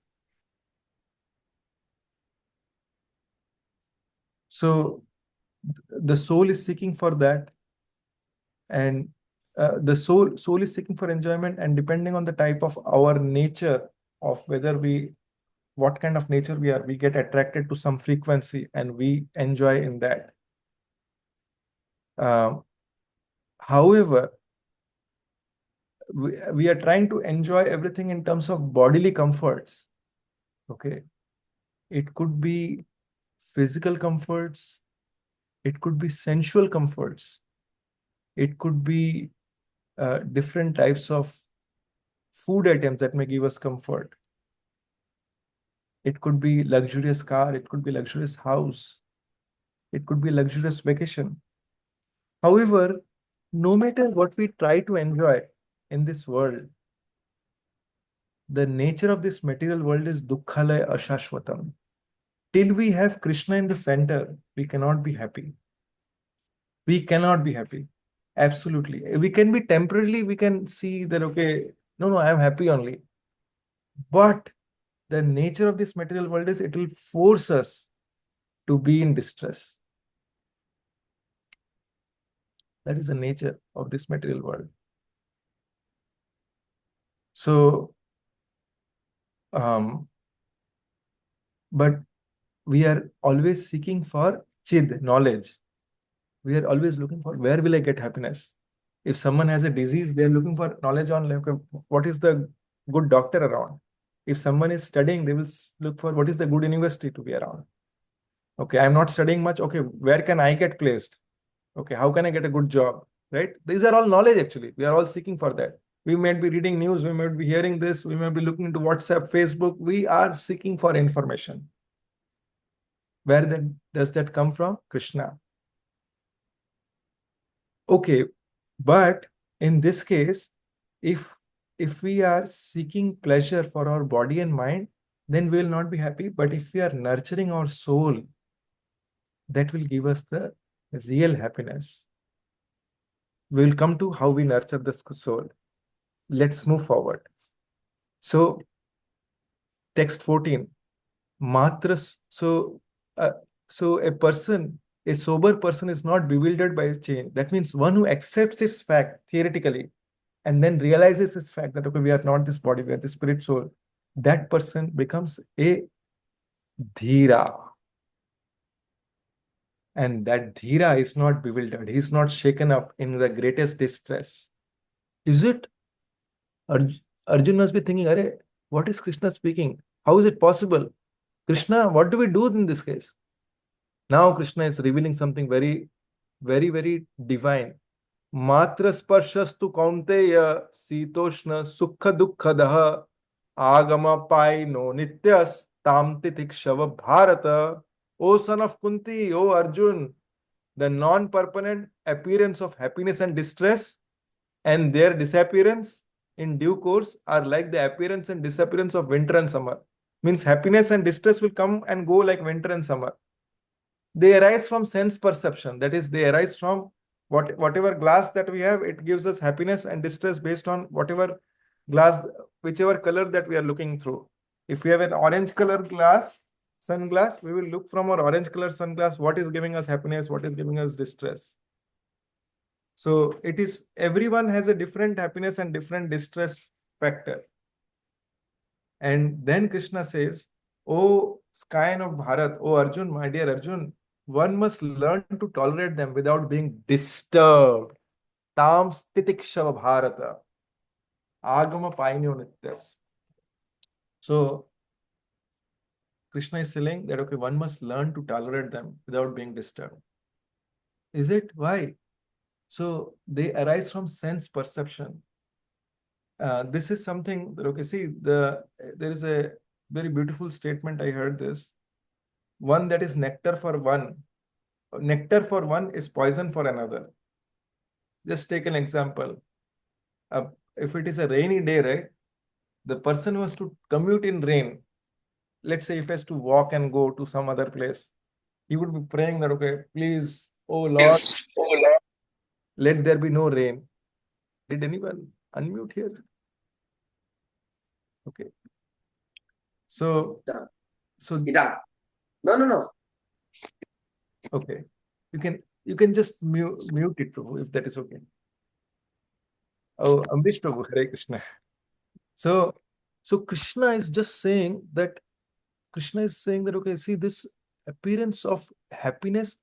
So the soul is seeking for that, and the soul is seeking for enjoyment, and depending on the type of our nature, of whether we, what kind of nature we are, we get attracted to some frequency and we enjoy in that. However, we are trying to enjoy everything in terms of bodily comforts. Okay. It could be physical comforts, it could be sensual comforts, it could be different types of food items that may give us comfort. It could be luxurious car, it could be luxurious house, it could be luxurious vacation. However, no matter what we try to enjoy in this world, the nature of this material world is dukkhalaya ashashvatam. Till we have Krishna in the center, we cannot be happy. We cannot be happy. Absolutely. We can be temporarily, we can see that, okay, no, I am happy only. But the nature of this material world is it will force us to be in distress. That is the nature of this material world. So, but we are always seeking for chid, knowledge. We are always looking for where will I get happiness. If someone has a disease, they are looking for knowledge on like, what is the good doctor around. If someone is studying, they will look for what is the good university to be around. Okay, I'm not studying much. Okay, where can I get placed? Okay, how can I get a good job? Right? These are all knowledge actually. We are all seeking for that. We might be reading news, we might be hearing this, we might be looking into WhatsApp, Facebook. We are seeking for information. Where does that come from? Krishna. Okay, but in this case, if we are seeking pleasure for our body and mind, then we will not be happy. But if we are nurturing our soul, that will give us the real happiness. We will come to how we nurture the soul. Let's move forward. So, text 14. Matras. So a sober person is not bewildered by his change. That means one who accepts this fact theoretically and then realizes this fact that, okay, we are not this body, we are the spirit soul. That person becomes a dhira. And that dhira is not bewildered. He is not shaken up in the greatest distress. Is it? Arjun must be thinking, Are, what is Krishna speaking? How is it possible? Krishna, what do we do in this case? Now Krishna is revealing something very, very, very divine. Matra sparshastu kaunteya sitoshna sukha dukkhadah agama paino nityas tam titikshava bharata. O son of Kunti, O Arjun, the non-permanent appearance of happiness and distress and their disappearance in due course are like the appearance and disappearance of winter and summer. Means happiness and distress will come and go like winter and summer. They arise from sense perception. That is, they arise from whatever glass that we have, it gives us happiness and distress based on whatever glass, whichever color that we are looking through. If we have an orange color glass, sunglass, we will look from our orange color sunglass, what is giving us happiness, what is giving us distress. So it is, everyone has a different happiness and different distress factor. And then Krishna says, O scion of Bharat, O Arjun, my dear Arjun, one must learn to tolerate them without being disturbed. Tam stitikshava Bharata. Agama painyo nityas. So Krishna is saying that, okay, one must learn to tolerate them without being disturbed. Is it? Why? So they arise from sense perception. This is something that, okay, see, there is a very beautiful statement. I heard this. One that is nectar for one is poison for another. Just take an example. If it is a rainy day, right? The person who has to commute in rain, let's say if he has to walk and go to some other place, he would be praying that, okay, please, oh Lord, let there be no rain. Did anyone unmute here? Okay. So, Yeah. No. okay. You can just mute it too, if that is okay. Oh, Amrish Prabhu, Hare Krishna. So, Krishna is just saying that okay, see, this appearance of happiness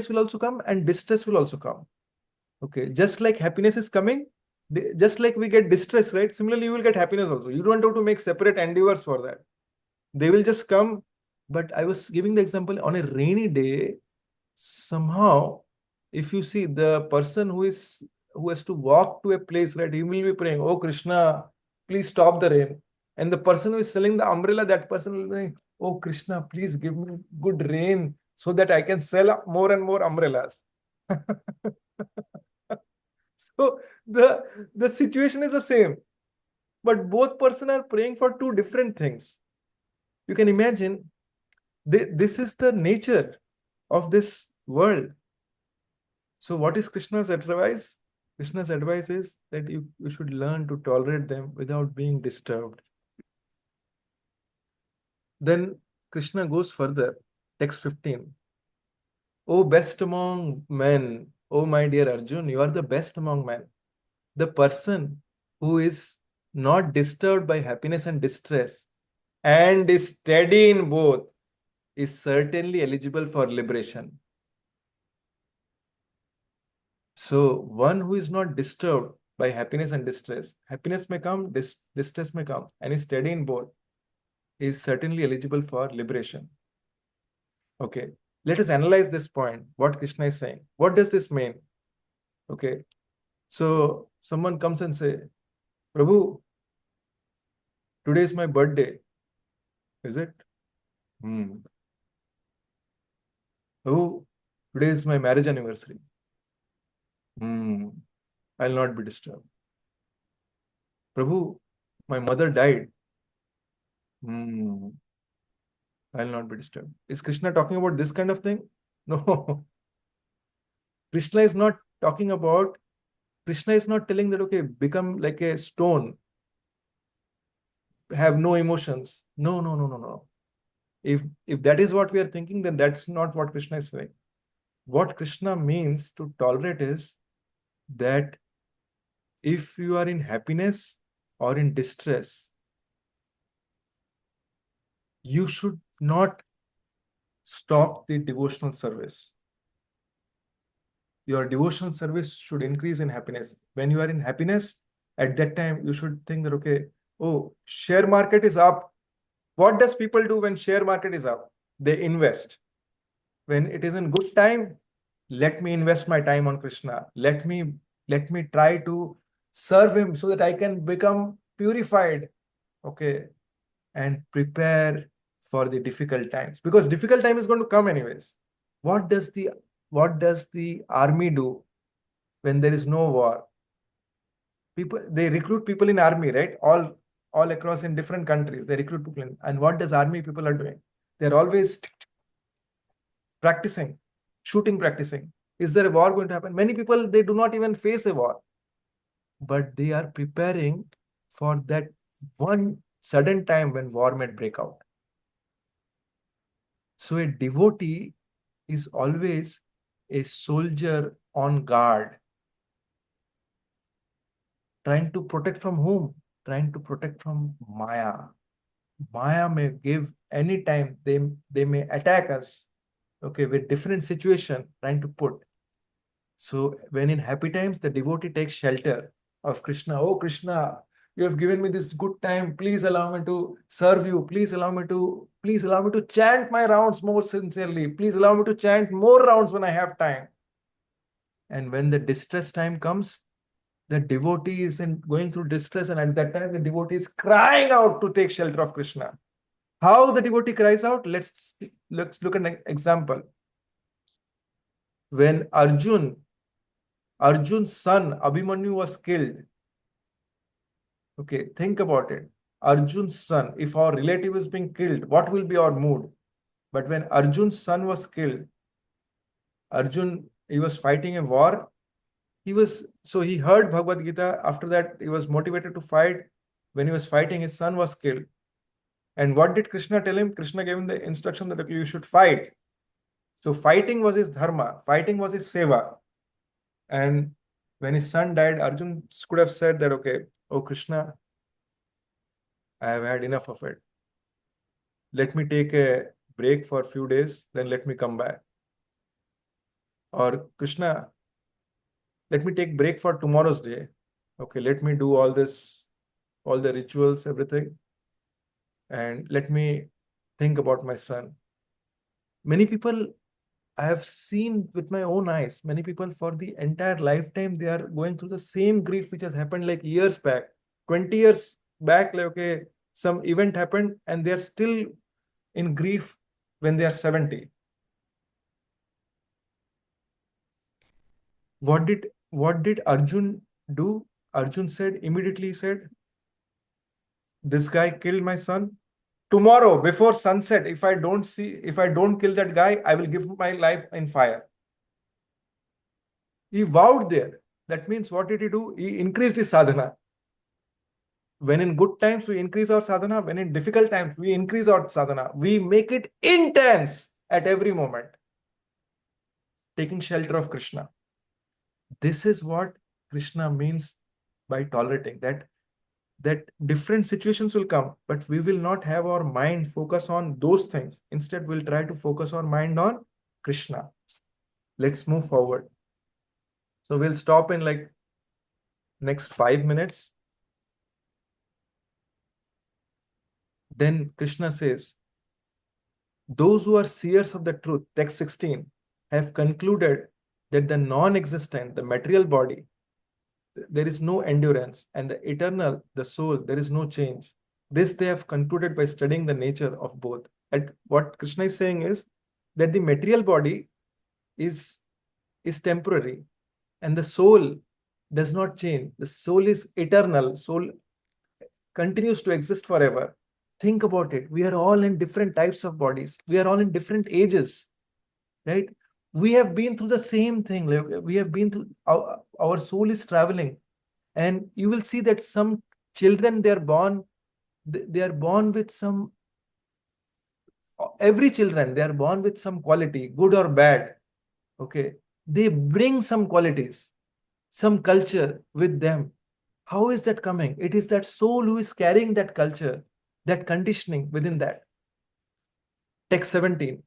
will also come and distress will also come. Okay, just like happiness is coming, just like we get distress, right? Similarly, you will get happiness also. You don't have to make separate endeavors for that. They will just come. But I was giving the example on a rainy day, somehow, if you see the person who has to walk to a place, right, he will be praying, oh Krishna, please stop the rain. And the person who is selling the umbrella, that person will be saying, oh Krishna, please give me good rain so that I can sell more and more umbrellas. So the situation is the same, but both person are praying for two different things. You can imagine, this is the nature of this world. So what is Krishna's advice? Krishna's advice is that you should learn to tolerate them without being disturbed. Then Krishna goes further, text 15. O best among men, O my dear Arjun, you are the best among men. The person who is not disturbed by happiness and distress and is steady in both is certainly eligible for liberation. So one who is not disturbed by happiness and distress, happiness may come, distress may come, and is steady in both, is certainly eligible for liberation. Okay, let us analyze this point, what Krishna is saying. What does this mean? Okay, so someone comes and say, Prabhu, today is my birthday. Is it? Prabhu, today is my marriage anniversary. I'll not be disturbed. Prabhu, my mother died. I'll not be disturbed. Is Krishna talking about this kind of thing? No. Krishna is not talking about, Krishna is not telling that, okay, become like a stone, have no emotions. No. If that is what we are thinking, then that's not what Krishna is saying. What Krishna means to tolerate is that if you are in happiness or in distress, you should not stop the devotional service. Your devotional service should increase in happiness. When you are in happiness, at that time, you should think that, okay, oh, share market is up. What does people do when share market is up? They invest. When it is in good time, let me invest my time on Krishna. Let me try to serve him so that I can become purified. Okay. And prepare for the difficult times, because difficult time is going to come anyways. What does the army do when there is no war? They recruit people in army, right? All across in different countries, they recruit people in, and what does army people are doing? They're always practicing, shooting, practicing. Is there a war going to happen? Many people, they do not even face a war, but they are preparing for that one sudden time when war may break out. So a devotee is always a soldier on guard, trying to protect from whom? Trying to protect from Maya. Maya may give any time, they may attack us, okay, with different situation, trying to put. So when in happy times, the devotee takes shelter of Krishna. Oh Krishna, You have given me this good time. Please allow me to serve you. Please allow me to chant my rounds more sincerely. Please allow me to chant more rounds when I have time. And when the distress time comes, the devotee is going through distress, and at that time the devotee is crying out to take shelter of Krishna. How the devotee cries out? Let's look at an example. When Arjun's son Abhimanyu was killed. Okay, think about it. Arjun's son, if our relative is being killed, what will be our mood? But when Arjun's son was killed, he was fighting a war. He heard Bhagavad Gita. After that, he was motivated to fight. When he was fighting, his son was killed. And what did Krishna tell him? Krishna gave him the instruction that, okay, you should fight. So fighting was his dharma. Fighting was his seva. And when his son died, Arjun could have said that, okay, oh Krishna, I have had enough of it. Let me take a break for a few days, then let me come back. Or Krishna, let me take break for tomorrow's day. Okay, let me do all the rituals, everything, and let me think about my son. Many people I have seen with my own eyes, many people for the entire lifetime, they are going through the same grief which has happened like years back, 20 years back, like, okay, some event happened and they are still in grief when they are 70. What did Arjun do? Arjun immediately said, this guy killed my son. Tomorrow, before sunset, if I don't kill that guy, I will give my life in fire. He vowed there. That means what did he do? He increased his sadhana. When in good times, we increase our sadhana. When in difficult times, we increase our sadhana. We make it intense at every moment. Taking shelter of Krishna. This is what Krishna means by tolerating, that different situations will come, but we will not have our mind focus on those things. Instead, we'll try to focus our mind on Krishna. Let's move forward. So we'll stop in like next 5 minutes. Then Krishna says, those who are seers of the truth, text 16, have concluded that the non-existent, the material body, there is no endurance, and the eternal, the soul, there is no change. This they have concluded by studying the nature of both. And what Krishna is saying is that the material body is temporary, and the soul does not change. The soul is eternal. Soul continues to exist forever. Think about it. We are all in different types of bodies. We are all in different ages, right? We have been through the same thing. We have been through, our soul is traveling. And you will see that some children, they are born with some, every children, they are born with some quality, good or bad. Okay. They bring some qualities, some culture with them. How is that coming? It is that soul who is carrying that culture, that conditioning within that. Text 17.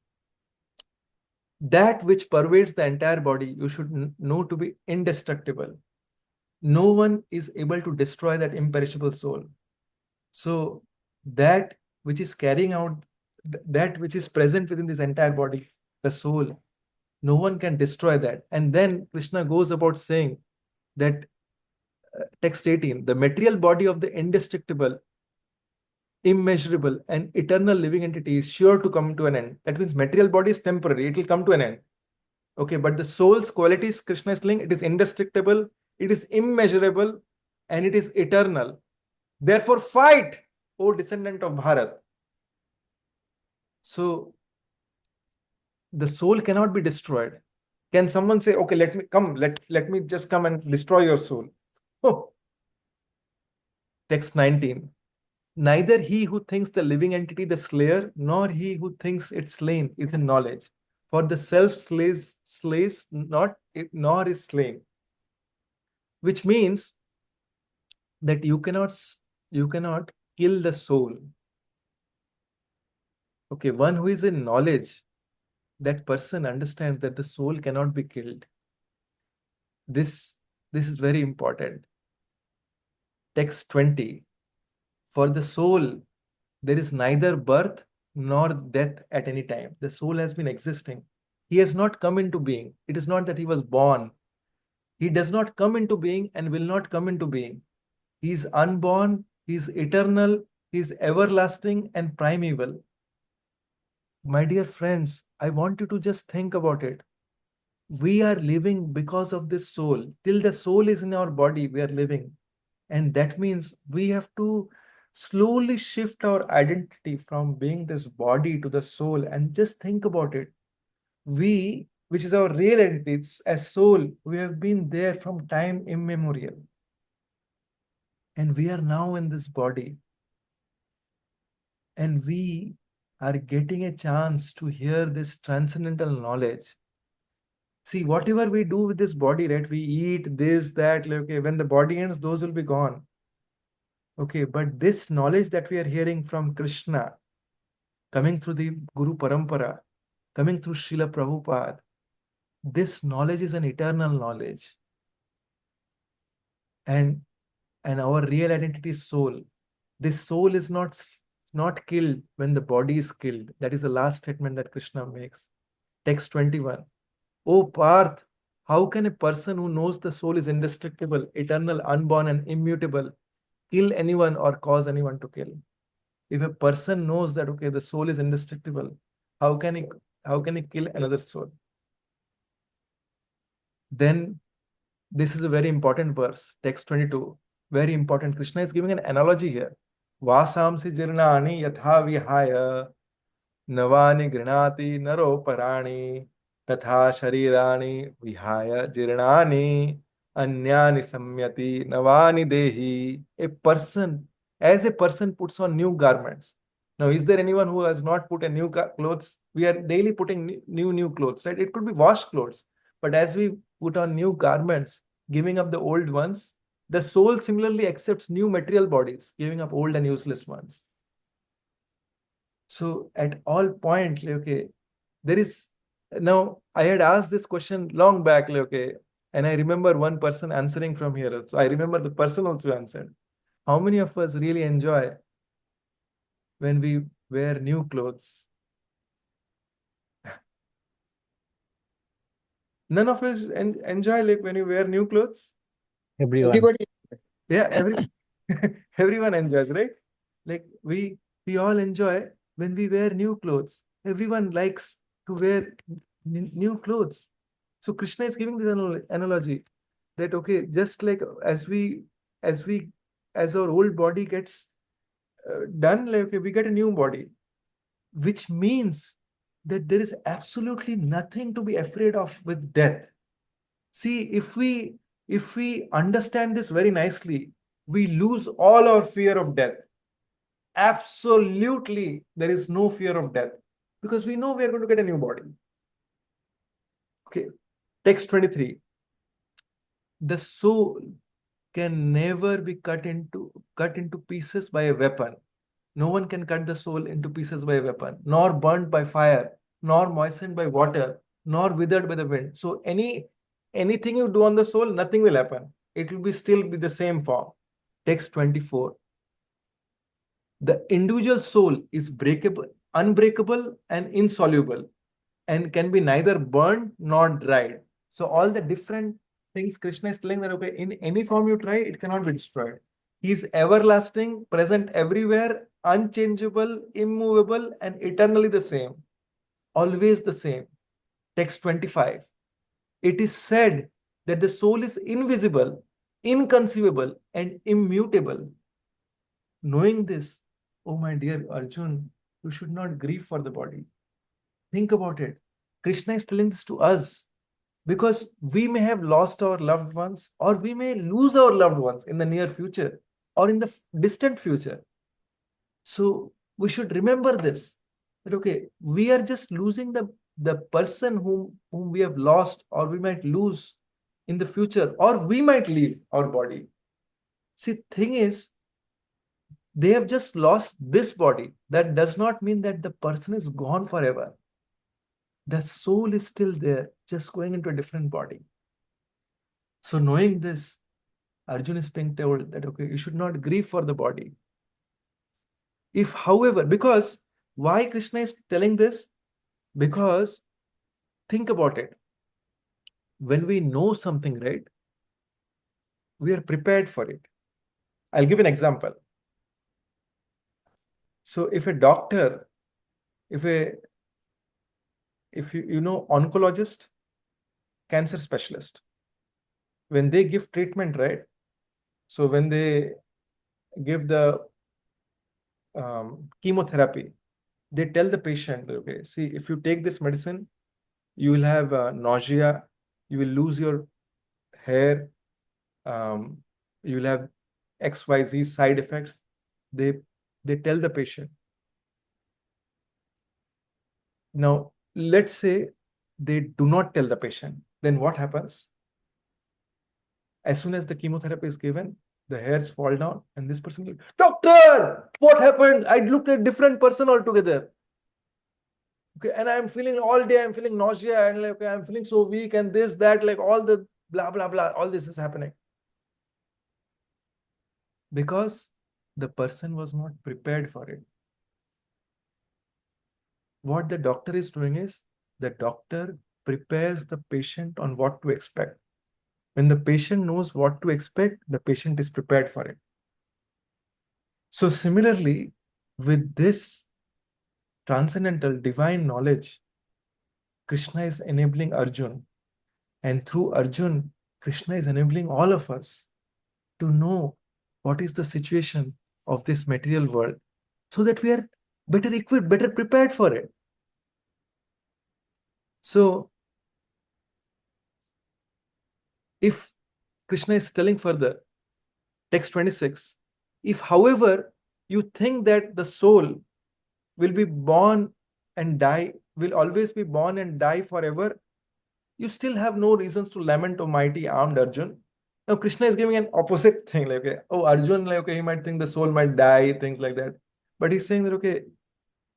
That which pervades the entire body, you should know to be indestructible. No one is able to destroy that imperishable soul. So that which is carrying out, that which is present within this entire body, the soul, no one can destroy that. And then Krishna goes about saying that, text 18, the material body of the indestructible, immeasurable, and eternal living entity is sure to come to an end. That means material body is temporary, it will come to an end. Okay, but the soul's qualities, Krishna is saying, it is indestructible, it is immeasurable, and it is eternal. Therefore, fight, O descendant of Bharat. So, the soul cannot be destroyed. Can someone say, okay, let me just come and destroy your soul? Oh. Text 19. Neither he who thinks the living entity the slayer, nor he who thinks it slain is in knowledge. For the self slays not, nor is slain. Which means that you cannot kill the soul. Okay, one who is in knowledge, that person understands that the soul cannot be killed. This is very important. Text 20. For the soul, there is neither birth nor death at any time. The soul has been existing. He has not come into being. It is not that he was born. He does not come into being and will not come into being. He is unborn, he is eternal, he is everlasting and primeval. My dear friends, I want you to just think about it. We are living because of this soul. Till the soul is in our body, we are living. And that means we have to slowly shift our identity from being this body to the soul. And just think about it. We, which is our real identity, it's as soul, we have been there from time immemorial. And we are now in this body. And we are getting a chance to hear this transcendental knowledge. See, whatever we do with this body, right? We eat this, that, like, okay, when the body ends, those will be gone. Okay, but this knowledge that we are hearing from Krishna, coming through the Guru Parampara, coming through Srila Prabhupada, this knowledge is an eternal knowledge. And our real identity is soul. This soul is not killed when the body is killed. That is the last statement that Krishna makes. Text 21. O Parth, how can a person who knows the soul is indestructible, eternal, unborn, and immutable kill anyone or cause anyone to kill? If a person knows that, okay, the soul is indestructible, how can he kill another soul? Then this is a very important verse, text 22. Very important. Krishna is giving an analogy here. Vasamsi jirnani yatha vihaya नवानि गृणाति नरो पराणि तथा शरीराणि विहाय जीर्णानि अन्यानि संयति नवानि देहि. As a person puts on new garments. Now, is there anyone who has not put a new clothes? We are daily putting new clothes, right? It could be washed clothes, but as we put on new garments, giving up the old ones, the soul similarly accepts new material bodies, giving up old and useless ones. So at all points, okay, there is, now I had asked this question long back, okay, and I remember one person answering from here. So I remember the person also answered. How many of us really enjoy when we wear new clothes? None of us enjoy like when you wear new clothes. Everyone. Everybody, Yeah, everyone enjoys, right? Like we all enjoy when we wear new clothes. Everyone likes to wear new clothes. So Krishna is giving this analogy that, okay, just like as our old body gets done, like, okay, we get a new body, which means that there is absolutely nothing to be afraid of with death. See, if we understand this very nicely, we lose all our fear of death. Absolutely, there is no fear of death because we know we are going to get a new body. Okay, text 23. The soul can never be cut into pieces by a weapon. No one can cut the soul into pieces by a weapon, nor burnt by fire, nor moistened by water, nor withered by the wind. So anything you do on the soul, nothing will happen. It will be still be the same form. Text 24. The individual soul is breakable, unbreakable, and insoluble, and can be neither burned nor dried. So all the different things Krishna is telling that, okay, in any form you try, it cannot be destroyed. He is everlasting, present everywhere, unchangeable, immovable, and eternally the same. Always the same. Text 25. It is said that the soul is invisible, inconceivable, and immutable. Knowing this, oh my dear Arjun, you should not grieve for the body. Think about it. Krishna is telling this to us because we may have lost our loved ones, or we may lose our loved ones in the near future or in the distant future. So we should remember this, that, okay, we are just losing the person whom we have lost, or we might lose in the future, or we might leave our body. See, thing is, they have just lost this body. That does not mean that the person is gone forever. The soul is still there, just going into a different body. So knowing this, Arjun is being told that, okay, you should not grieve for the body. If, however, because why Krishna is telling this? Because think about it. When we know something, right, we are prepared for it. I'll give an example. So if a doctor, if you know oncologist, cancer specialist, when they give treatment, right? So when they give the chemotherapy, they tell the patient, okay, see, if you take this medicine, you will have nausea, you will lose your hair, um, you will have XYZ side effects. They tell the patient. Now, let's say they do not tell the patient. Then what happens? As soon as the chemotherapy is given, the hairs fall down, and this person will, doctor, what happened? I looked at a different person altogether. Okay, and I'm feeling all day, I'm feeling nausea, and like, okay, I'm feeling so weak, and this, that, like all the blah, blah, blah, all this is happening. Because the person was not prepared for it. What the doctor is doing is, the doctor prepares the patient on what to expect. When the patient knows what to expect, the patient is prepared for it. So similarly, with this transcendental divine knowledge, Krishna is enabling Arjun. And through Arjun, Krishna is enabling all of us to know what is the situation of this material world, so that we are better equipped, better prepared for it. So if Krishna is telling further, text 26, if, however, you think that the soul will be born and die, will always be born and die forever, you still have no reasons to lament, O mighty armed Arjun. Now, Krishna is giving an opposite thing, like, okay, oh, Arjun, like, okay, he might think the soul might die, things like that. But he's saying that, okay,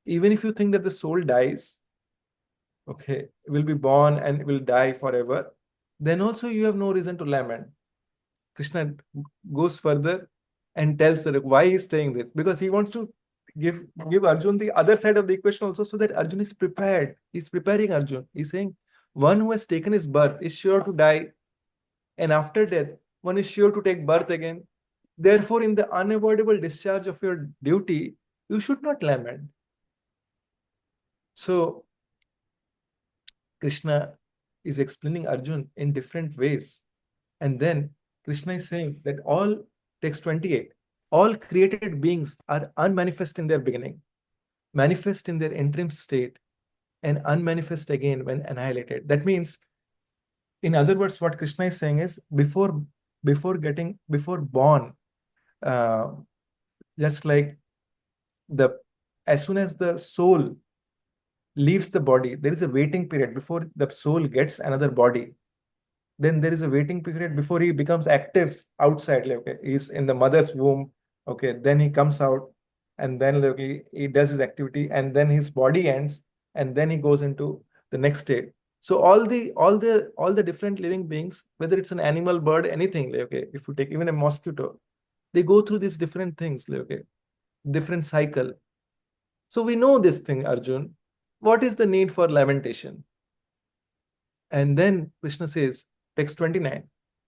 even if you think that the soul dies, okay, will be born and will die forever, then also you have no reason to lament. Krishna goes further and tells that why he's saying this, because he wants to give Arjun the other side of the equation also, so that Arjun is prepared. He's preparing Arjun. He's saying one who has taken his birth is sure to die, and after death, one is sure to take birth again. Therefore, in the unavoidable discharge of your duty, you should not lament. So, Krishna is explaining Arjun in different ways. And then Krishna is saying that all, text 28, all created beings are unmanifest in their beginning, manifest in their interim state, and unmanifest again when annihilated. That means, in other words, what Krishna is saying is, before born, uh, just like as soon as the soul leaves the body, there is a waiting period before the soul gets another body. Then there is a waiting period before he becomes active outside. Like, okay, he's in the mother's womb. Okay, then he comes out, and then like, he does his activity, and then his body ends, and then he goes into the next state. So all the different living beings, whether it's an animal, bird, anything, like, okay, if you take even a mosquito, they go through these different things, like, okay, different cycle. So we know this thing, Arjun. What is the need for lamentation? And then Krishna says, text 29,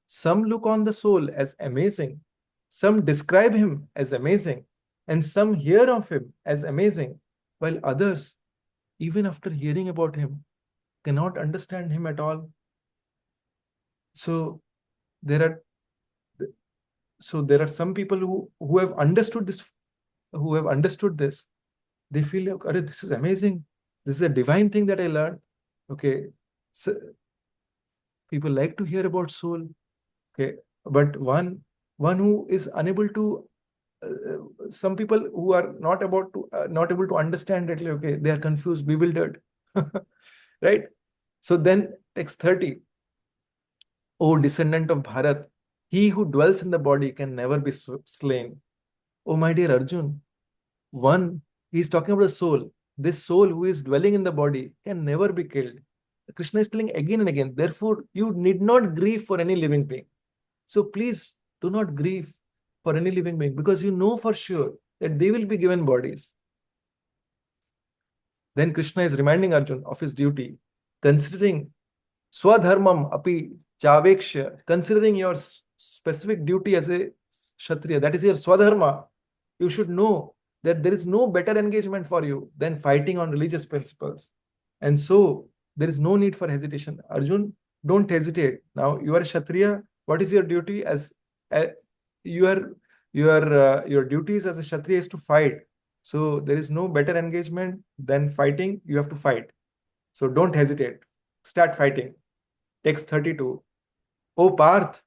some look on the soul as amazing, some describe him as amazing, and some hear of him as amazing, while others, even after hearing about him, cannot understand him at all. So there are some people who have understood this, they feel like, "Arey, this is amazing. This is a divine thing that I learned." Okay. So people like to hear about soul. Okay, but one who is unable to, some people who are not able to understand it, like, okay, they are confused, bewildered. Right? So then text 30, O descendant of Bharat, he who dwells in the body can never be slain. Oh my dear Arjun, one, he's talking about a soul. This soul who is dwelling in the body can never be killed. Krishna is telling again and again, therefore you need not grieve for any living being. So please Do not grieve for any living being, because you know for sure that they will be given bodies. Then Krishna is reminding Arjun of his duty, considering swadharmam api chaveksha, considering your specific duty as a Kshatriya, that is your swadharma. You should know that there is no better engagement for you than fighting on religious principles. And so there is no need for hesitation. Arjun, don't hesitate. Now you are a Kshatriya. What is your duty as your duties as a Kshatriya is to fight. So there is no better engagement than fighting. You have to fight. So don't hesitate. Start fighting. Text 32. O Parth,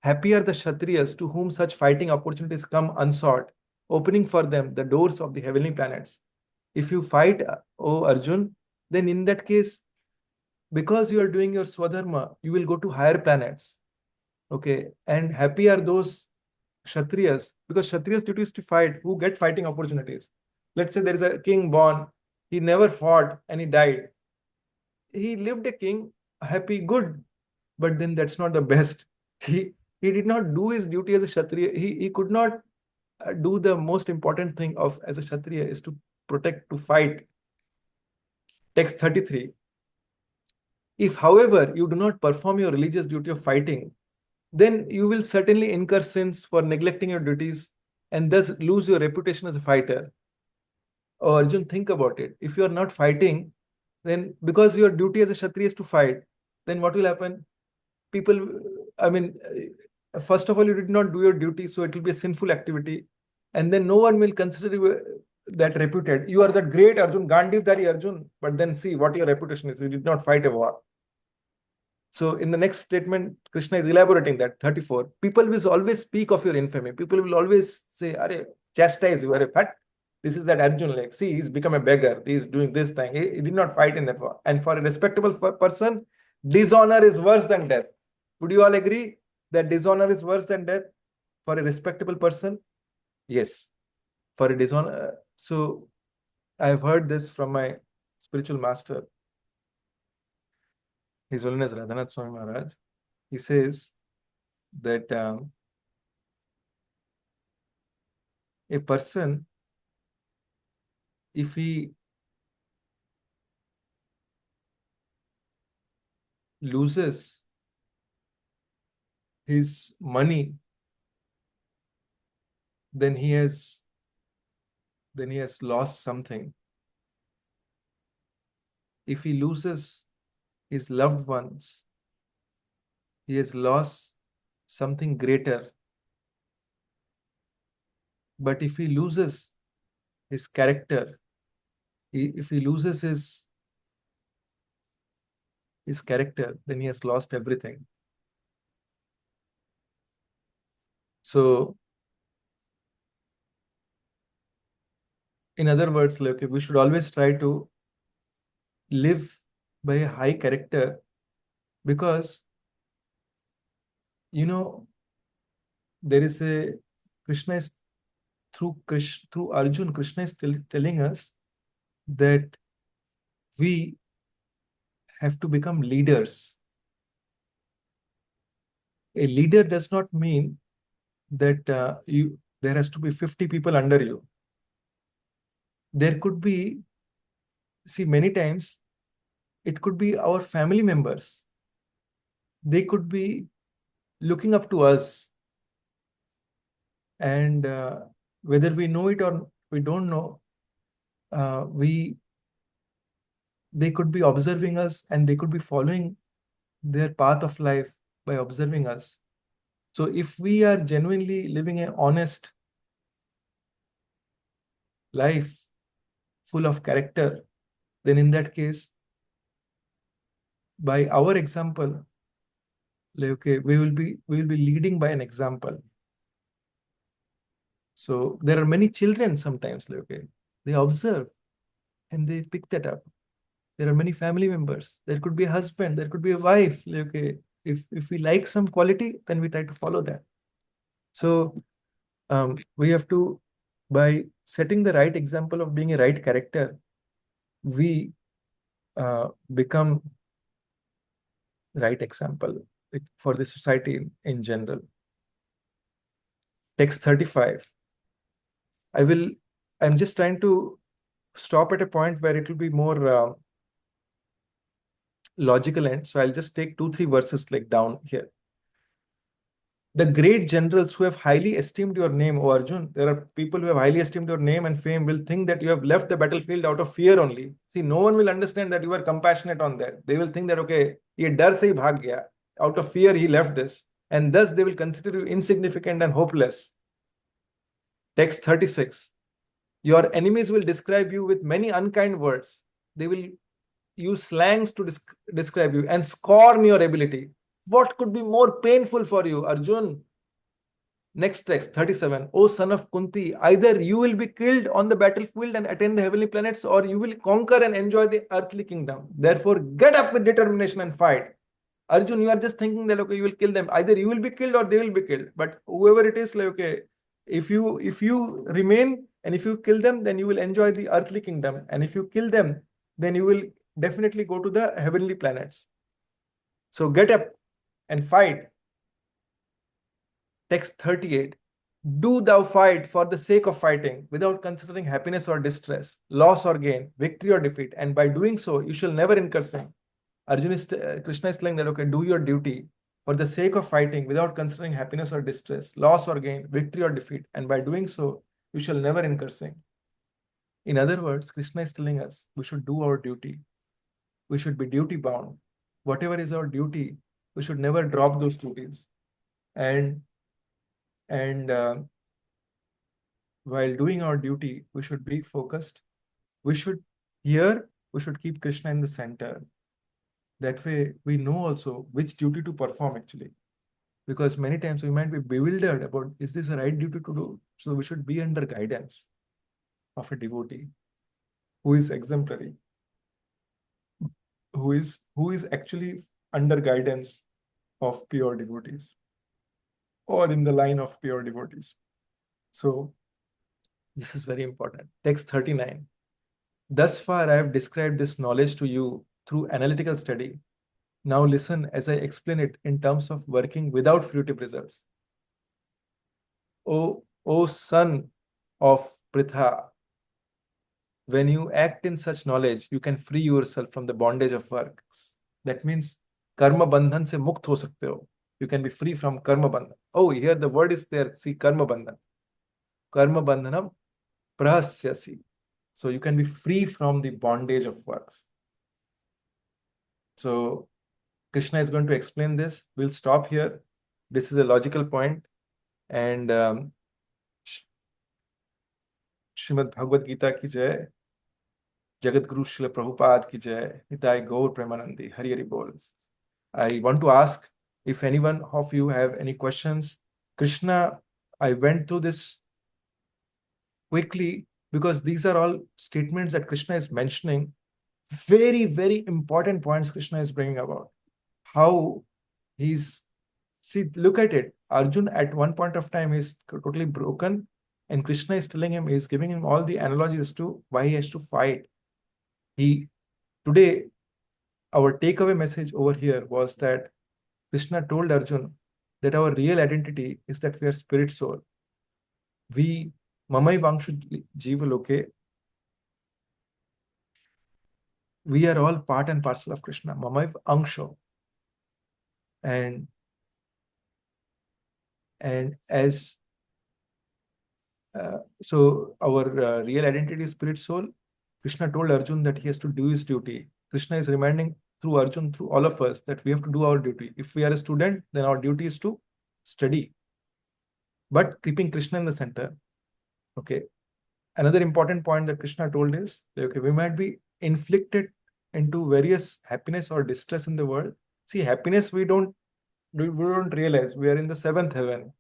happy are the Kshatriyas to whom such fighting opportunities come unsought, opening for them the doors of the heavenly planets. If you fight, O Arjun, then in that case, because you are doing your Swadharma, you will go to higher planets. Okay. And happy are those Kshatriyas, because Kshatriyas' duty is to fight, who get fighting opportunities. Let's say there is a king born, he never fought and he died. He lived a king, happy, good, but then that's not the best. He did not do his duty as a Kshatriya. He could not do the most important thing of as a Kshatriya is to protect, to fight. Text 33. If, however, you do not perform your religious duty of fighting, then you will certainly incur sins for neglecting your duties and thus lose your reputation as a fighter. Oh, Arjun, think about it. If you are not fighting, then because your duty as a Kshatriya is to fight, then what will happen? People, I mean, first of all, you did not do your duty, so it will be a sinful activity. And then no one will consider you that reputed. You are that great Arjun, Gandhivdhari Arjun, but then see what your reputation is. You did not fight a war. So in the next statement, Krishna is elaborating that 34. People will always speak of your infamy. People will always say, Are chastise you, are fat. This is that Arjun, like, see, he's become a beggar. He's doing this thing. He did not fight in that war. And for a respectable person, dishonor is worse than death. Would you all agree that dishonor is worse than death for a respectable person? Yes. For a dishonor. So I've heard this from my spiritual master, His Holiness Radhanath Swami Maharaj. He says that a person, if he loses his money, then he has lost something. If he loses his loved ones, he has lost something greater. But if he loses his character, if he loses his character, then he has lost everything. So, in other words, like, we should always try to live by a high character, because there is a Krishna is through Arjun, Krishna is telling us that we have to become leaders. A leader does not mean that there has to be 50 people under you. There could be, see, many times it could be our family members. They could be looking up to us, and whether we know it or we don't know, they could be observing us, and they could be following their path of life by observing us. So if we are genuinely living an honest life full of character, then in that case, by our example, okay, we will be leading by an example. So there are many children sometimes, okay, they observe and they pick that up. There are many family members. There could be a husband, there could be a wife. Okay, if we like some quality, then we try to follow that. So we have to, by setting the right example of being a right character, we become right example for the society in general. Text 35. I'm just trying to stop at a point where it will be more logical end. So I'll just take 2-3 verses like down here. The great generals who have highly esteemed your name, O Arjun, there are people who have highly esteemed your name and fame will think that you have left the battlefield out of fear only. See, no one will understand that you are compassionate on that. They will think that, okay, ye dar se hi bhag gaya. Out of fear, he left this. And thus they will consider you insignificant and hopeless. Text 36. Your enemies will describe you with many unkind words. They will use slangs to describe you and scorn your ability. What could be more painful for you, Arjun? Next text, 37. O son of Kunti, either you will be killed on the battlefield and attain the heavenly planets, or you will conquer and enjoy the earthly kingdom. Therefore, get up with determination and fight. Arjun, you are just thinking that, okay, you will kill them. Either you will be killed or they will be killed. But whoever it is, like, okay, if you remain and if you kill them, then you will enjoy the earthly kingdom. And if you kill them, then you will definitely go to the heavenly planets. So get up and fight. Text 38. Do thou fight for the sake of fighting, without considering happiness or distress, loss or gain, victory or defeat, and by doing so, you shall never incur sin. Krishna is telling that, okay, do your duty for the sake of fighting, without considering happiness or distress, loss or gain, victory or defeat, and by doing so, you shall never incur sin. In other words, Krishna is telling us we should do our duty. We should be duty bound. Whatever is our duty, we should never drop those duties. And while doing our duty, we should be focused. We should keep Krishna in the center. That way, we know also which duty to perform actually. Because many times we might be bewildered about, is this the right duty to do? So we should be under guidance of a devotee who is exemplary, who is actually under guidance of pure devotees or in the line of pure devotees. So this is very important. Text 39. Thus far, I have described this knowledge to you through analytical study. Now listen as I explain it in terms of working without fruitive results. O son of Pritha, when you act in such knowledge, you can free yourself from the bondage of works. That means karma bandhan se mukt ho sakte ho. You can be free from karma bandhan. Oh, here the word is there. See, karma bandhan. Karma bandhanam prahasyasi. So you can be free from the bondage of works. So Krishna is going to explain this. We'll stop here. This is a logical point. And Srimad Bhagavad Gita ki jai. Jagat Guru Srila Prabhupada ki jai. Nitai Gaur Premanandi. Hari Hari Bol. I want to ask if anyone of you have any questions. Krishna, I went through this quickly because these are all statements that Krishna is mentioning. Very, very important points Krishna is bringing about. How look at it. Arjun at one point of time is totally broken, and Krishna is telling him, he's giving him all the analogies as to why he has to fight. Today, our takeaway message over here was that Krishna told Arjun that our real identity is that we are spirit soul. We, Mamai Vangshu Jiva Loke, we are all part and parcel of Krishna. Mamai Angsho. And as so our real identity is spirit soul. Krishna told Arjun that he has to do his duty. Krishna is reminding through Arjun, through all of us, that we have to do our duty. If we are a student, then our duty is to study, but keeping Krishna in the center. Okay. Another important point that Krishna told is, okay, we might be inflicted into various happiness or distress in the world. See, happiness we don't realize. We are in the seventh heaven.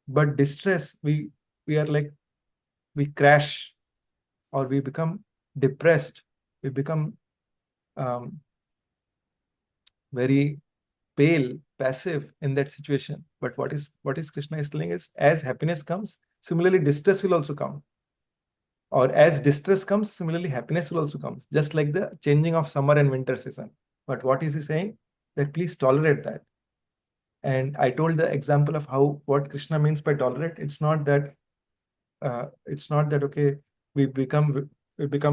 But distress, we are like, we crash or we become depressed. We become very pale, passive in that situation. But what is Krishna is telling is, as happiness comes, similarly distress will also come. Or as distress comes, similarly happiness will also come. Just like the changing of summer and winter season. But what is he saying? That please tolerate that. And I told the example of what Krishna means by tolerate. It's not that okay, we become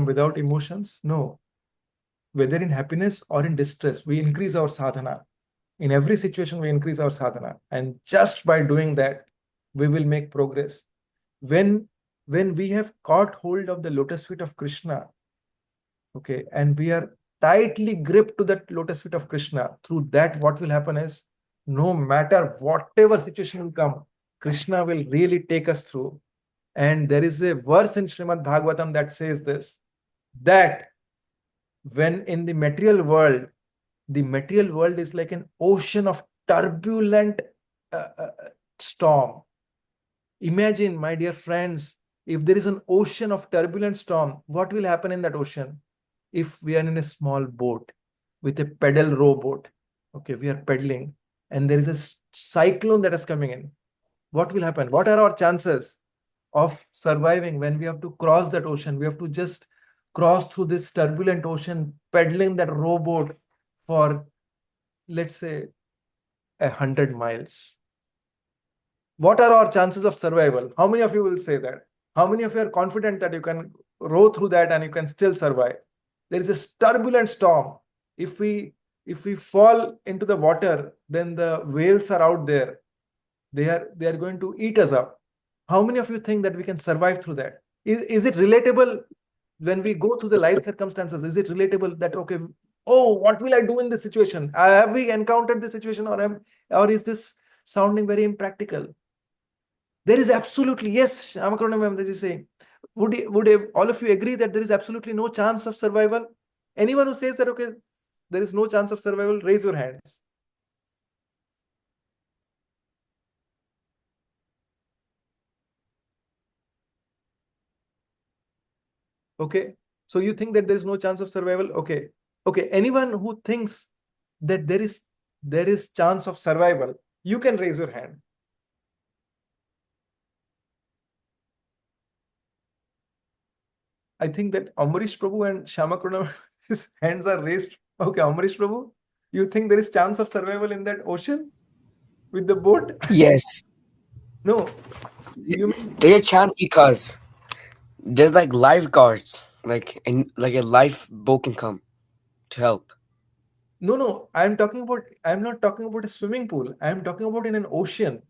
without emotions. No, whether in happiness or in distress, we increase our sadhana. In every situation, we increase our sadhana, and just by doing that, we will make progress. When we have caught hold of the lotus feet of Krishna, okay, and we are tightly gripped to that lotus feet of Krishna, through that, what will happen is, no matter whatever situation will come, Krishna will really take us through. And there is a verse in Srimad Bhagavatam that says this, that when in the material world is like an ocean of turbulent storm. Imagine, my dear friends, if there is an ocean of turbulent storm, what will happen in that ocean? If we are in a small boat with a pedal rowboat, okay, we are pedaling, and there is a cyclone that is coming in, what will happen? What are our chances of surviving when we have to cross that ocean? We have to just cross through this turbulent ocean, pedaling that rowboat for, let's say, 100 miles. What are our chances of survival? How many of you will say that? How many of you are confident that you can row through that and you can still survive? There is a turbulent storm. If we fall into the water, then the whales are out there. They are going to eat us up. How many of you think that we can survive through that? Is it relatable when we go through the life circumstances? Is it relatable that, okay, oh, what will I do in this situation? Have we encountered this situation, or is this sounding very impractical? There is absolutely, yes, Shamakaruna ma'am, that is saying. Would all of you agree that there is absolutely no chance of survival? Anyone who says that, okay, there is no chance of survival, raise your hands. Okay, so you think that there is no chance of survival? Okay, anyone who thinks that there is chance of survival, you can raise your hand. I think that Amrish Prabhu and Shamakaruna, his hands are raised. Okay, Amrish Prabhu, you think there is chance of survival in that ocean with the boat? Yes, No, you mean, there's a chance because there's like lifeguards, like a lifeboat can come to help. no, I'm not talking about a swimming pool. I'm talking about in an ocean.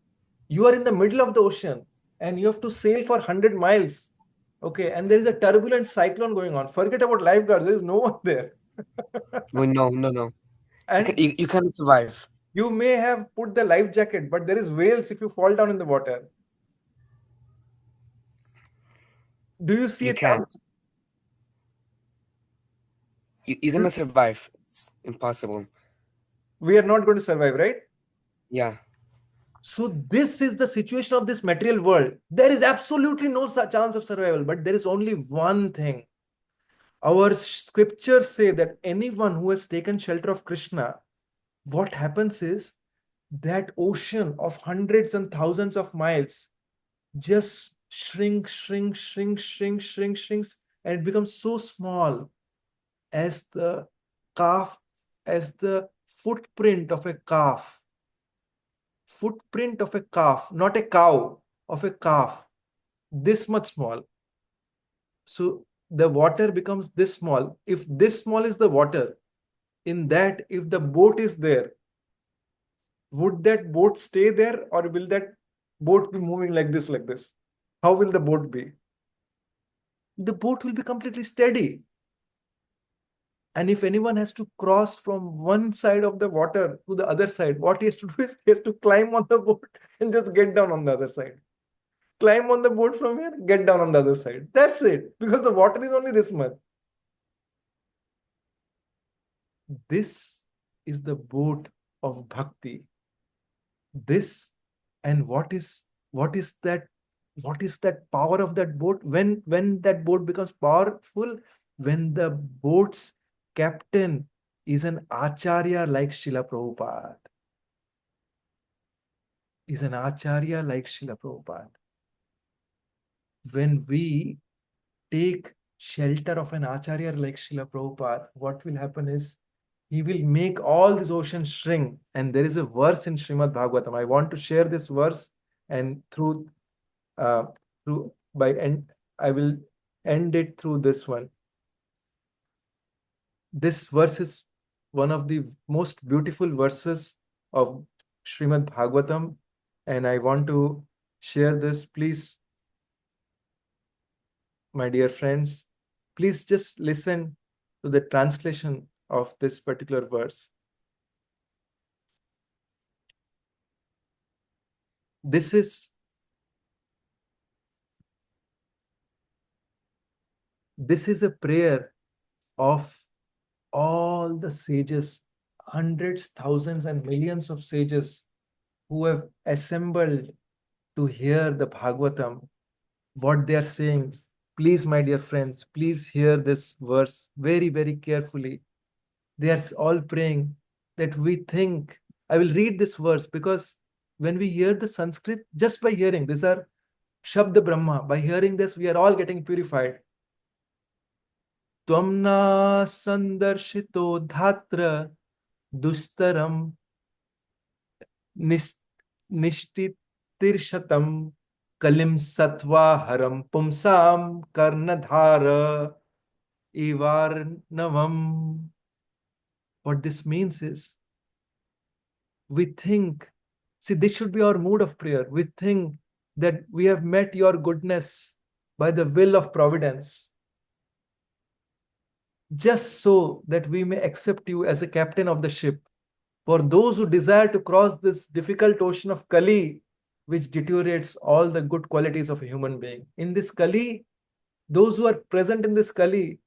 You are in the middle of the ocean and you have to sail for 100 miles. Okay, and there is a turbulent cyclone going on. Forget about lifeguards, there is no one there. Well, no. And You can't survive. you may have put the life jacket, but there is whales if you fall down in the water. Do you see You a chance? can't. You cannot survive. It's impossible. We are not going to survive, right? Yeah. So this is the situation of this material world. There is absolutely no chance of survival, but there is only one thing. Our scriptures say that anyone who has taken shelter of Krishna, what happens is that ocean of hundreds and thousands of miles just shrinks, and it becomes so small as the calf, as the footprint of a calf. Footprint of a calf, not a cow, of a calf, this much small. So the water becomes this small. If this small is the water, in that, if the boat is there, would that boat stay there, or will that boat be moving like this, like this? How will the boat be? The boat will be completely steady. And if anyone has to cross from one side of the water to the other side, what he has to do is he has to climb on the boat and just get down on the other side. Climb on the boat from here, get down on the other side. That's it, because the water is only this much. This is the boat of bhakti. This, and what is that? What is that power of that boat? When that boat becomes powerful, when the boat's captain is an acharya like Srila Prabhupada. Is an acharya like Srila Prabhupada. When we take shelter of an acharya like Srila Prabhupada, what will happen is he will make all these oceans shrink. And there is a verse in Srimad Bhagavatam. I want to share this verse, and uh, I will end it through this one. This verse is one of the most beautiful verses of Srimad Bhagavatam, and I want to share this. Please, my dear friends, please just listen to the translation of this particular verse. This is a prayer of all the sages, hundreds, thousands, and millions of sages who have assembled to hear the Bhagavatam, what they are saying. Please, my dear friends, please hear this verse very, very carefully. They are all praying that we think. I will read this verse because when we hear the Sanskrit, just by hearing, these are Shabda Brahma, by hearing this, we are all getting purified. Tvamna sandarshito dhatra dustaram nishtirshatam kalim satva haram pumsam karnadhara ivarnavam. What this means is, we think, see, this should be our mood of prayer. We think that we have met your goodness by the will of providence, just so that we may accept you as a captain of the ship. For those who desire to cross this difficult ocean of Kali, which deteriorates all the good qualities of a human being. In this Kali, those who are present in this Kali,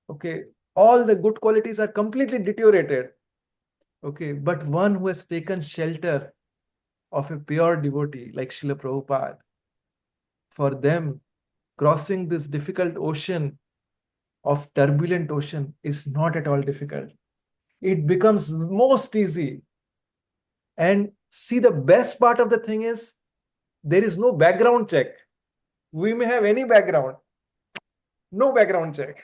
okay, all the good qualities are completely deteriorated. Okay, but one who has taken shelter of a pure devotee like Srila Prabhupada, for them, crossing this difficult ocean of turbulent ocean is not at all difficult. It becomes most easy. And see, the best part of the thing is, there is no background check. We may have any background, no background check.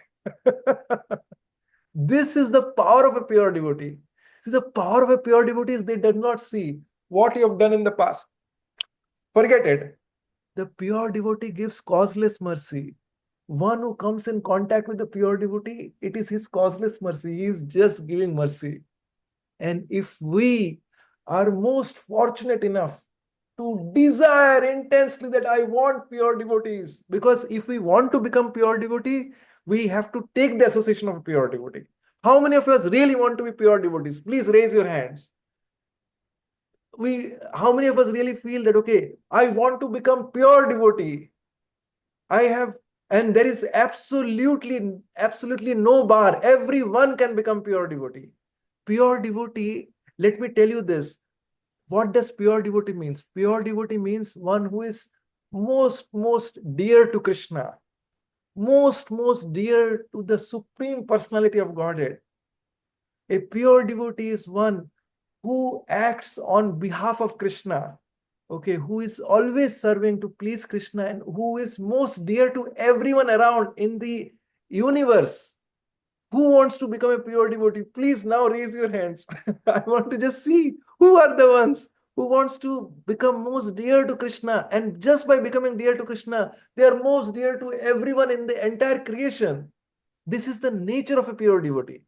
This is the power of a pure devotee. See, the power of a pure devotee is they do not see what you have done in the past. Forget it. The pure devotee gives causeless mercy. One who comes in contact with the pure devotee, it is his causeless mercy. He is just giving mercy. And if we are most fortunate enough to desire intensely that I want pure devotees, because if we want to become pure devotee, we have to take the association of a pure devotee. How many of us really want to be pure devotees? Please raise your hands. How many of us really feel that, okay, I want to become pure devotee? And there is absolutely no bar. Everyone can become pure devotee. Pure devotee, let me tell you this. What does pure devotee means? Pure devotee means one who is most dear to Krishna, most dear to the Supreme Personality of Godhead. A pure devotee is one who acts on behalf of Krishna, okay, who is always serving to please Krishna, and who is most dear to everyone around in the universe. Who wants to become a pure devotee? Please now raise your hands. I want to just see who are the ones who wants to become most dear to Krishna. And just by becoming dear to Krishna, they are most dear to everyone in the entire creation. This is the nature of a pure devotee.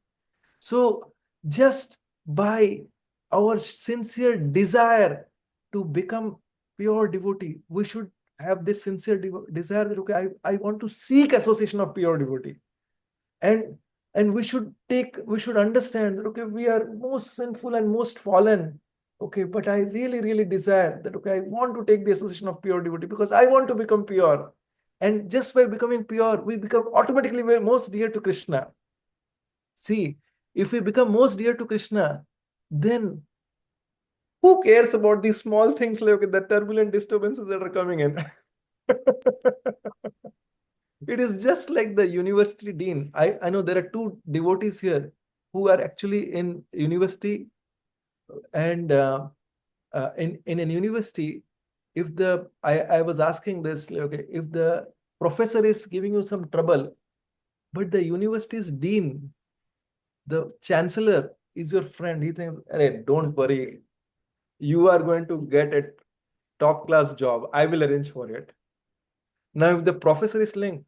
So just by our sincere desire to become pure devotee, we should have this sincere desire that, okay, I want to seek association of pure devotee. And we should understand that, okay, we are most sinful and most fallen. Okay, but I really desire that, okay, I want to take the association of pure devotee because I want to become pure. And just by becoming pure, we become automatically most dear to Krishna. See, if we become most dear to Krishna, then who cares about these small things like the turbulent disturbances that are coming in? It is just like the university dean. I know there are two devotees here who are actually in university, and in a university, if I was asking this, okay, if the professor is giving you some trouble, but the university's dean, the chancellor, is your friend. He thinks, hey, don't worry, you are going to get a top class job. I will arrange for it. Now, if the professor is saying,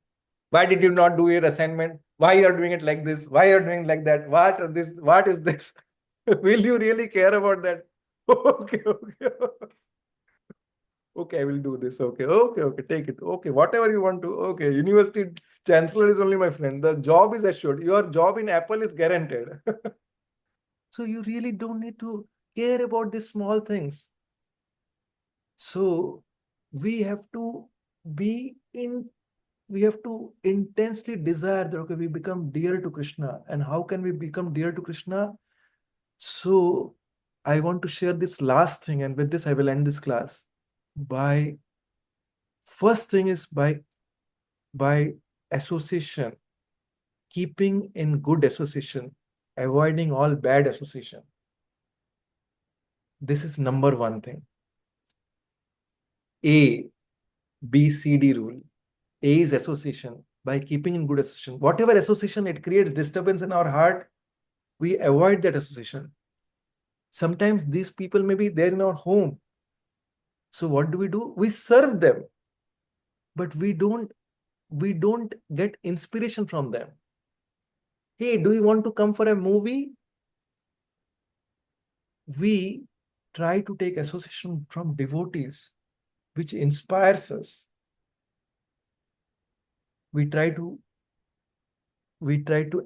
why did you not do your assignment? Why you are doing it like this? Why you are doing like that? What is this? Will you really care about that? Okay, okay. Okay, I will do this. Okay, okay, okay, take it. Okay, whatever you want to. Okay, university chancellor is only my friend. The job is assured. Your job in Apple is guaranteed. So you really don't need to care about these small things. So we have to be in, we have to intensely desire that, okay, we become dear to Krishna. And how can we become dear to Krishna? So I want to share this last thing, and with this I will end this class. By first thing is by association, keeping in good association, avoiding all bad association. This is number one thing. A, B, C, D rule. A is association. By keeping in good association, whatever association it creates disturbance in our heart, we avoid that association. Sometimes these people may be there in our home. So what do? We serve them, but we don't get inspiration from them. Hey, do you want to come for a movie? We try to take association from devotees, which inspires us. We try to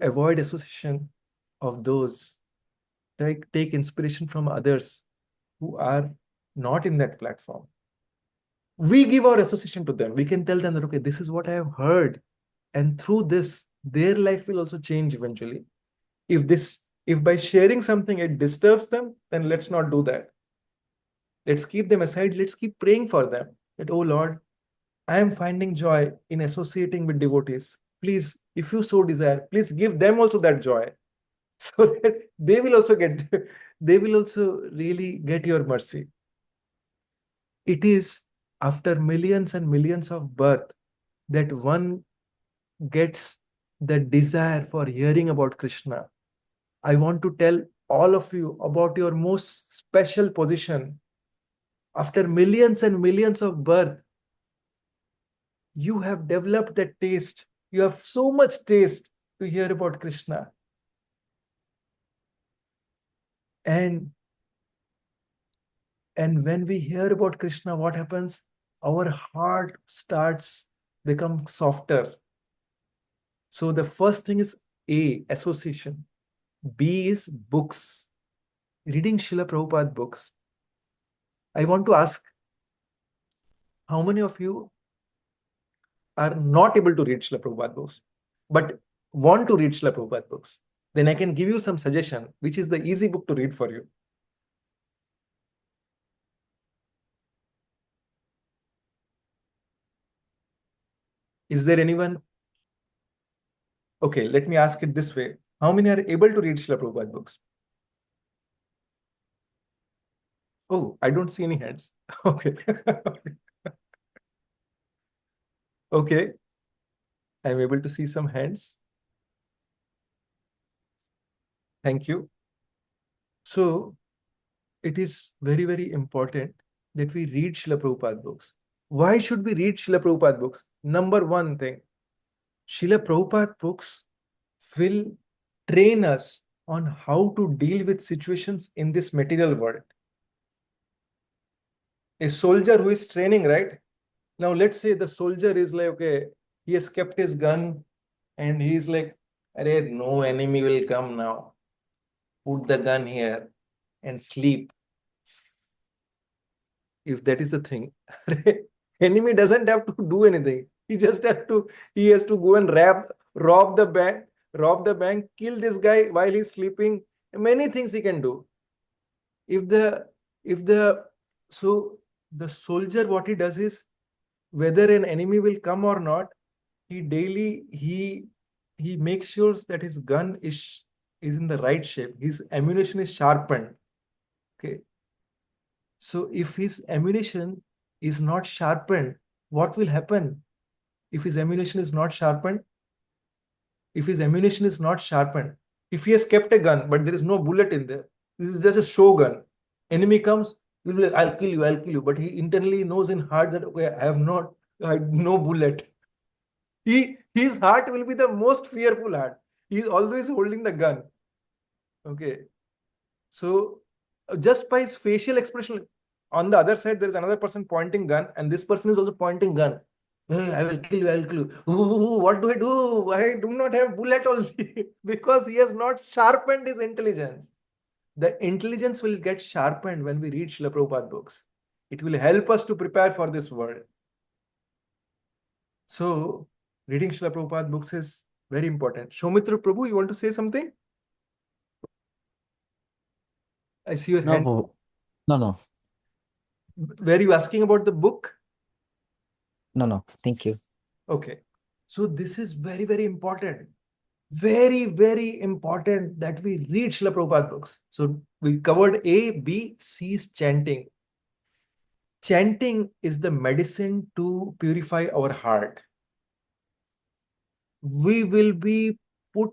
avoid association of those, take inspiration from others who are not in that platform. We give our association to them. We can tell them that, okay, this is what I have heard, and through this their life will also change eventually. If by sharing something it disturbs them, then let's not do that. Let's keep them aside. Let's keep praying for them that, oh Lord, I am finding joy in associating with devotees. Please, if you so desire, please give them also that joy, so that they will also really get your mercy. It is after millions and millions of birth that one gets the desire for hearing about Krishna. I want to tell all of you about your most special position. After millions and millions of birth, you have developed that taste. You have so much taste to hear about Krishna. And when we hear about Krishna, what happens? Our heart starts become softer. So the first thing is A, association. B is books. Reading Srila Prabhupada books. I want to ask, how many of you are not able to read Srila Prabhupada books, but want to read Srila Prabhupada books? Then I can give you some suggestion, which is the easy book to read for you. Is there anyone? Okay, let me ask it this way. How many are able to read Srila Prabhupada books? Oh, I don't see any hands. Okay. Okay. I'm able to see some hands. Thank you. So it is very, very important that we read Srila Prabhupada books. Why should we read Srila Prabhupada books? Number one thing, Srila Prabhupada books will train us on how to deal with situations in this material world. A soldier who is training, right? Now, let's say the soldier is like, okay, he has kept his gun and he's like, no enemy will come now. Put the gun here and sleep. If that is the thing, enemy doesn't have to do anything. He has to go and rob the bank, kill this guy while he's sleeping. Many things he can do. So the soldier, what he does is, whether an enemy will come or not, he makes sure that his gun is in the right shape. His ammunition is sharpened. Okay. So if his ammunition is not sharpened, what will happen? If his ammunition is not sharpened, If he has kept a gun, but there is no bullet in there, this is just a show gun. Enemy comes, he'll be like, I'll kill you, I'll kill you. But he internally knows in heart that, okay, I have no bullet. His heart will be the most fearful heart. He is always holding the gun. Okay. So just by his facial expression, on the other side, there is another person pointing gun, and this person is also pointing gun. Hey, I will kill you, I will kill you. Ooh, what do I do? I do not have bullet only. Because he has not sharpened his intelligence. The intelligence will get sharpened when we read Srila Prabhupada books. It will help us to prepare for this world. So, reading Srila Prabhupada books is very important. Shomitra Prabhu, you want to say something? I see your No, hand. Prabhu. No. Were you asking about the book? No. Thank you. Okay. So, this is very, very important. Very, very important that we read Srila Prabhupada books. So, we covered A, B, C is chanting. Chanting is the medicine to purify our heart. We will be put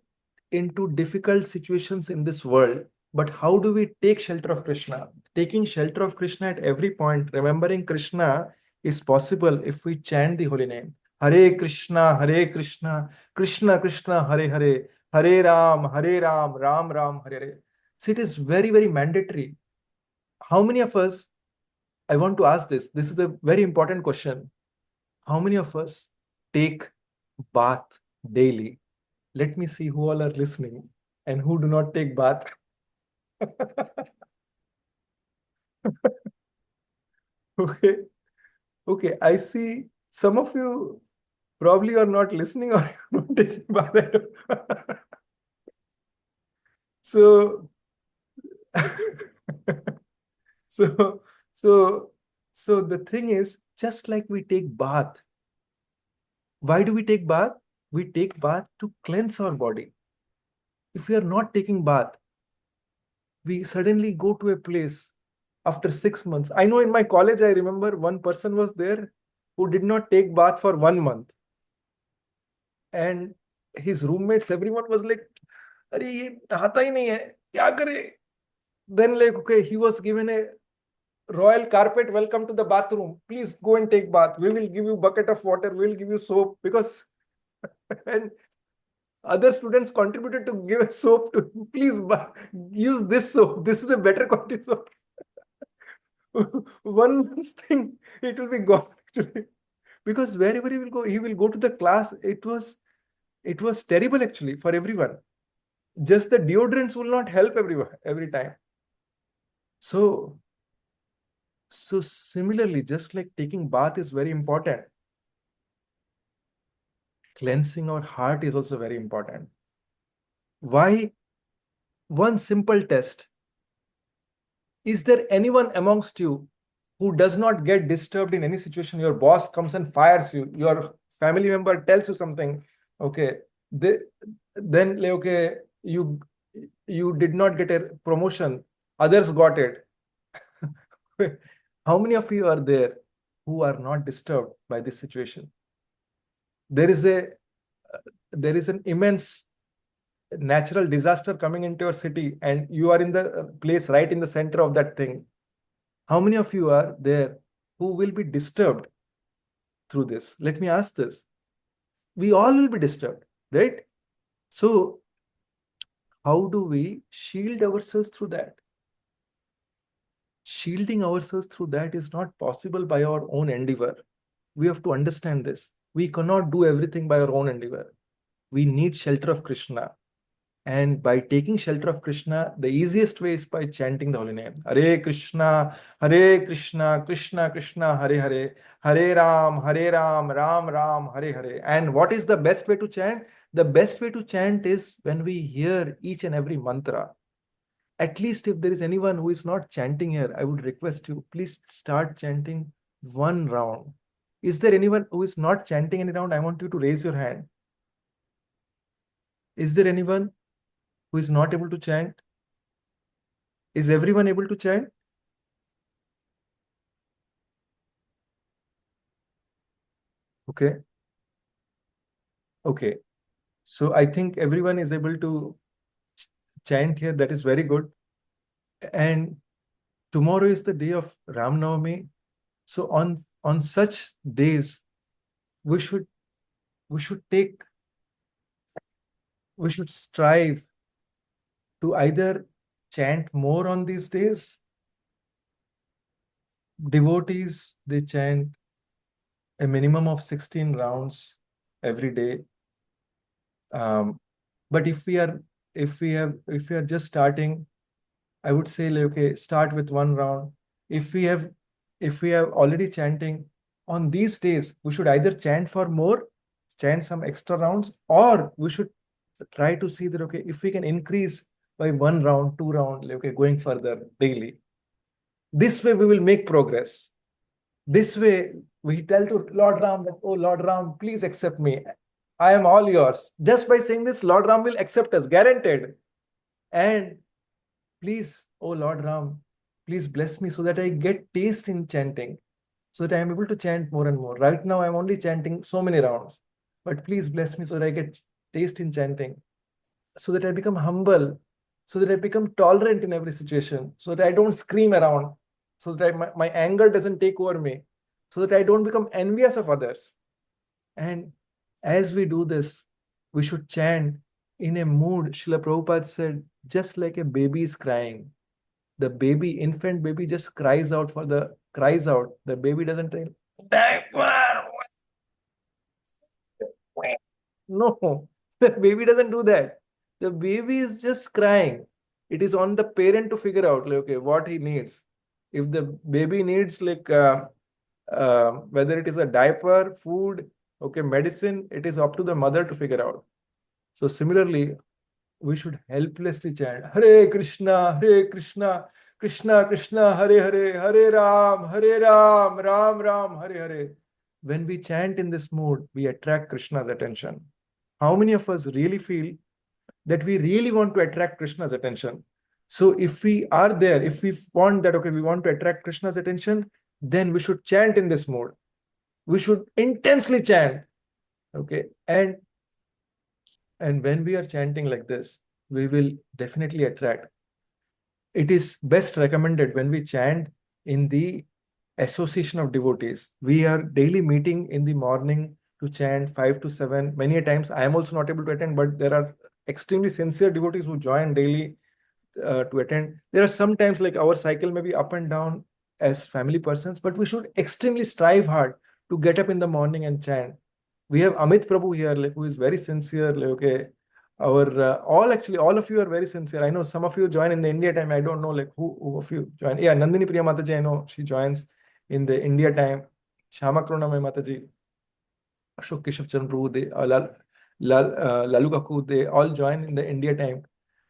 into difficult situations in this world, but how do we take shelter of Krishna? Taking shelter of Krishna at every point, remembering Krishna, is possible if we chant the holy name. Hare Krishna, Krishna Krishna, Hare Hare, Hare Ram, Ram Ram, Hare Hare. So it is very, very mandatory. How many of us, I want to ask this, this is a very important question. How many of us take bath daily? Let me see who all are listening and who do not take bath. Okay. Okay. I see some of you probably are not listening or you're not taking bath at all. So, so, so the thing is, just like we take bath, why do we take bath? We take bath to cleanse our body. If we are not taking bath, we suddenly go to a place after 6 months. I know in my college, I remember one person was there who did not take bath for 1 month. And his roommates, everyone was like, "Arey, ye nahata hi nahi hai, kya kare?" Then like, okay, he was given a royal carpet, welcome to the bathroom. Please go and take bath. We will give you bucket of water. We will give you soap because and other students contributed to give a soap to please use this soap. This is a better quality soap. 1 month's thing, it will be gone actually. Because wherever he will go to the class. It was terrible actually for everyone. Just the deodorants will not help everyone every time. So similarly, just like taking bath is very important, cleansing our heart is also very important. Why? One simple test. Is there anyone amongst you who does not get disturbed in any situation? Your boss comes and fires you, your family member tells you something, okay, then like, okay, you did not get a promotion, others got it. How many of you are there who are not disturbed by this situation? There is an immense natural disaster coming into your city, and you are in the place right in the center of that thing. How many of you are there who will be disturbed through this? Let me ask this. We all will be disturbed, right? So, how do we shield ourselves through that? Shielding ourselves through that is not possible by our own endeavor. We have to understand this. We cannot do everything by our own endeavor. We need shelter of Krishna. And by taking shelter of Krishna, the easiest way is by chanting the holy name. Hare Krishna, Krishna Krishna, Hare Hare, Hare Ram, Ram Ram, Hare Hare. And what is the best way to chant? The best way to chant is when we hear each and every mantra. At least if there is anyone who is not chanting here, I would request you, please start chanting one round. Is there anyone who is not chanting any round? I want you to raise your hand. Is there anyone who is not able to chant? Is everyone able to chant? Okay. Okay. So I think everyone is able to chant here, that is very good. And tomorrow is the day of Ram Navami. So on such days, we should take, we should strive to either chant more on these days. Devotees, they chant a minimum of 16 rounds every day. But if we are just starting, I would say, like, okay, start with one round. If we have already chanting on these days, we should either chant for more, chant some extra rounds, or we should try to see that, okay, if we can increase by 1 round, 2 round, like, okay, going further daily. This way we will make progress. This way we tell to Lord Ram that, oh Lord Ram, please accept me. I am all yours. Just by saying this, Lord Ram will accept us, guaranteed. And please, oh Lord Ram, please bless me so that I get taste in chanting, so that I am able to chant more and more. Right now, I'm only chanting so many rounds, but please bless me so that I get taste in chanting, so that I become humble, so that I become tolerant in every situation, so that I don't scream around, so that my anger doesn't take over me, so that I don't become envious of others. And as we do this, we should chant in a mood. Srila Prabhupada said, just like a baby is crying. The baby, infant baby, just cries out. The baby doesn't say, diaper. No, the baby doesn't do that. The baby is just crying. It is on the parent to figure out, like, okay, what he needs. If the baby needs, like, whether it is a diaper, food, okay, medicine, it is up to the mother to figure out. So similarly, we should helplessly chant Hare Krishna, Krishna Krishna, Hare Hare, Hare Ram, Ram Ram, Hare Hare. When we chant in this mood, we attract Krishna's attention. How many of us really feel that we really want to attract Krishna's attention? So if we are there, if we want that, okay, we want to attract Krishna's attention, then we should chant in this mode. We should intensely chant. Okay. And when we are chanting like this, we will definitely attract. It is best recommended when we chant in the association of devotees. We are daily meeting in the morning to chant 5 to 7. Many a times I am also not able to attend, but there are extremely sincere devotees who join daily to attend. There are sometimes, like, our cycle may be up and down as family persons, but we should extremely strive hard to get up in the morning and chant. We have Amit Prabhu here, like, who is very sincere. Like, okay, all of you are very sincere. I know some of you join in the India time. I don't know, like, who of you join. Yeah, Nandini Priya Mataji, I know she joins in the India time. Shama Karunamay Mataji, Ashok Keshav Chandra Prabhu, Lalu Kaku, they all join in the India time.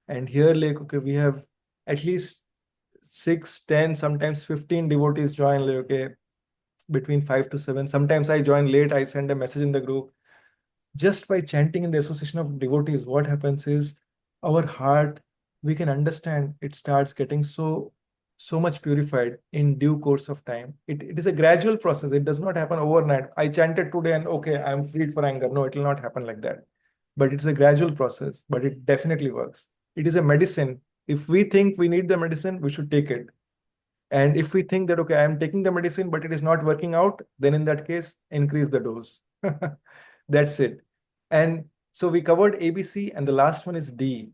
And here, like, okay, we have at least 6, 10, sometimes 15 devotees join, like, okay, between 5 to 7. Sometimes I join late, I send a message in the group. Just by chanting in the association of devotees, what happens is our heart, we can understand, it starts getting so much purified in due course of time. It is a gradual process. It does not happen overnight. I chanted today and okay, I'm freed for anger. No, it will not happen like that. But it's a gradual process, but it definitely works. It is a medicine. If we think we need the medicine, we should take it. And if we think that, okay, I'm taking the medicine, but it is not working out, then in that case, increase the dose. That's it. And so we covered ABC, and the last one is D.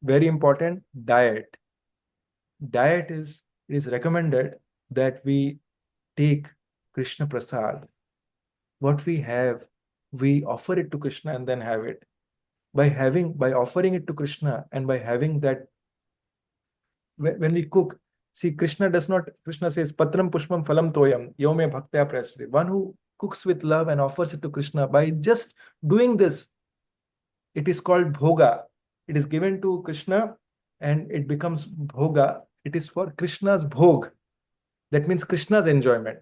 Very important, diet. Diet is, it is recommended that we take Krishna Prasad. What we have, we offer it to Krishna and then have it. By offering it to Krishna and by having that, when we cook, see, Krishna says, Patram Pushpam Phalam Toyam, Yome Bhaktya Prasri. One who cooks with love and offers it to Krishna, by just doing this, it is called bhoga. It is given to Krishna and it becomes bhoga. It is for Krishna's bhog. That means Krishna's enjoyment.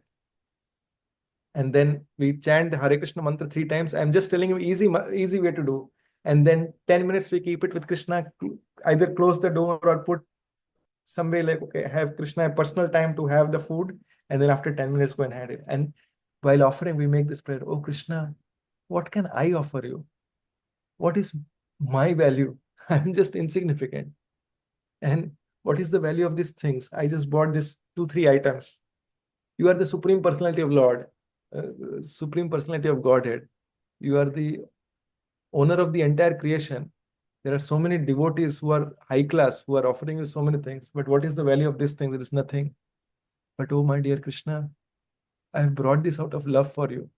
And then we chant the Hare Krishna mantra 3 times. I'm just telling you easy way to do. And then 10 minutes we keep it with Krishna. Either close the door or put some way, like, okay, have Krishna a personal time to have the food. And then after 10 minutes, go and have it. And while offering, we make this prayer, oh Krishna, what can I offer you? What is my value? I'm just insignificant. And what is the value of these things? I just bought this 2-3 items. You are the Supreme Personality of Lord, Supreme Personality of Godhead. You are the owner of the entire creation. There are so many devotees who are high class, who are offering you so many things. But what is the value of this thing? There is nothing. But oh, my dear Krishna, I have brought this out of love for you.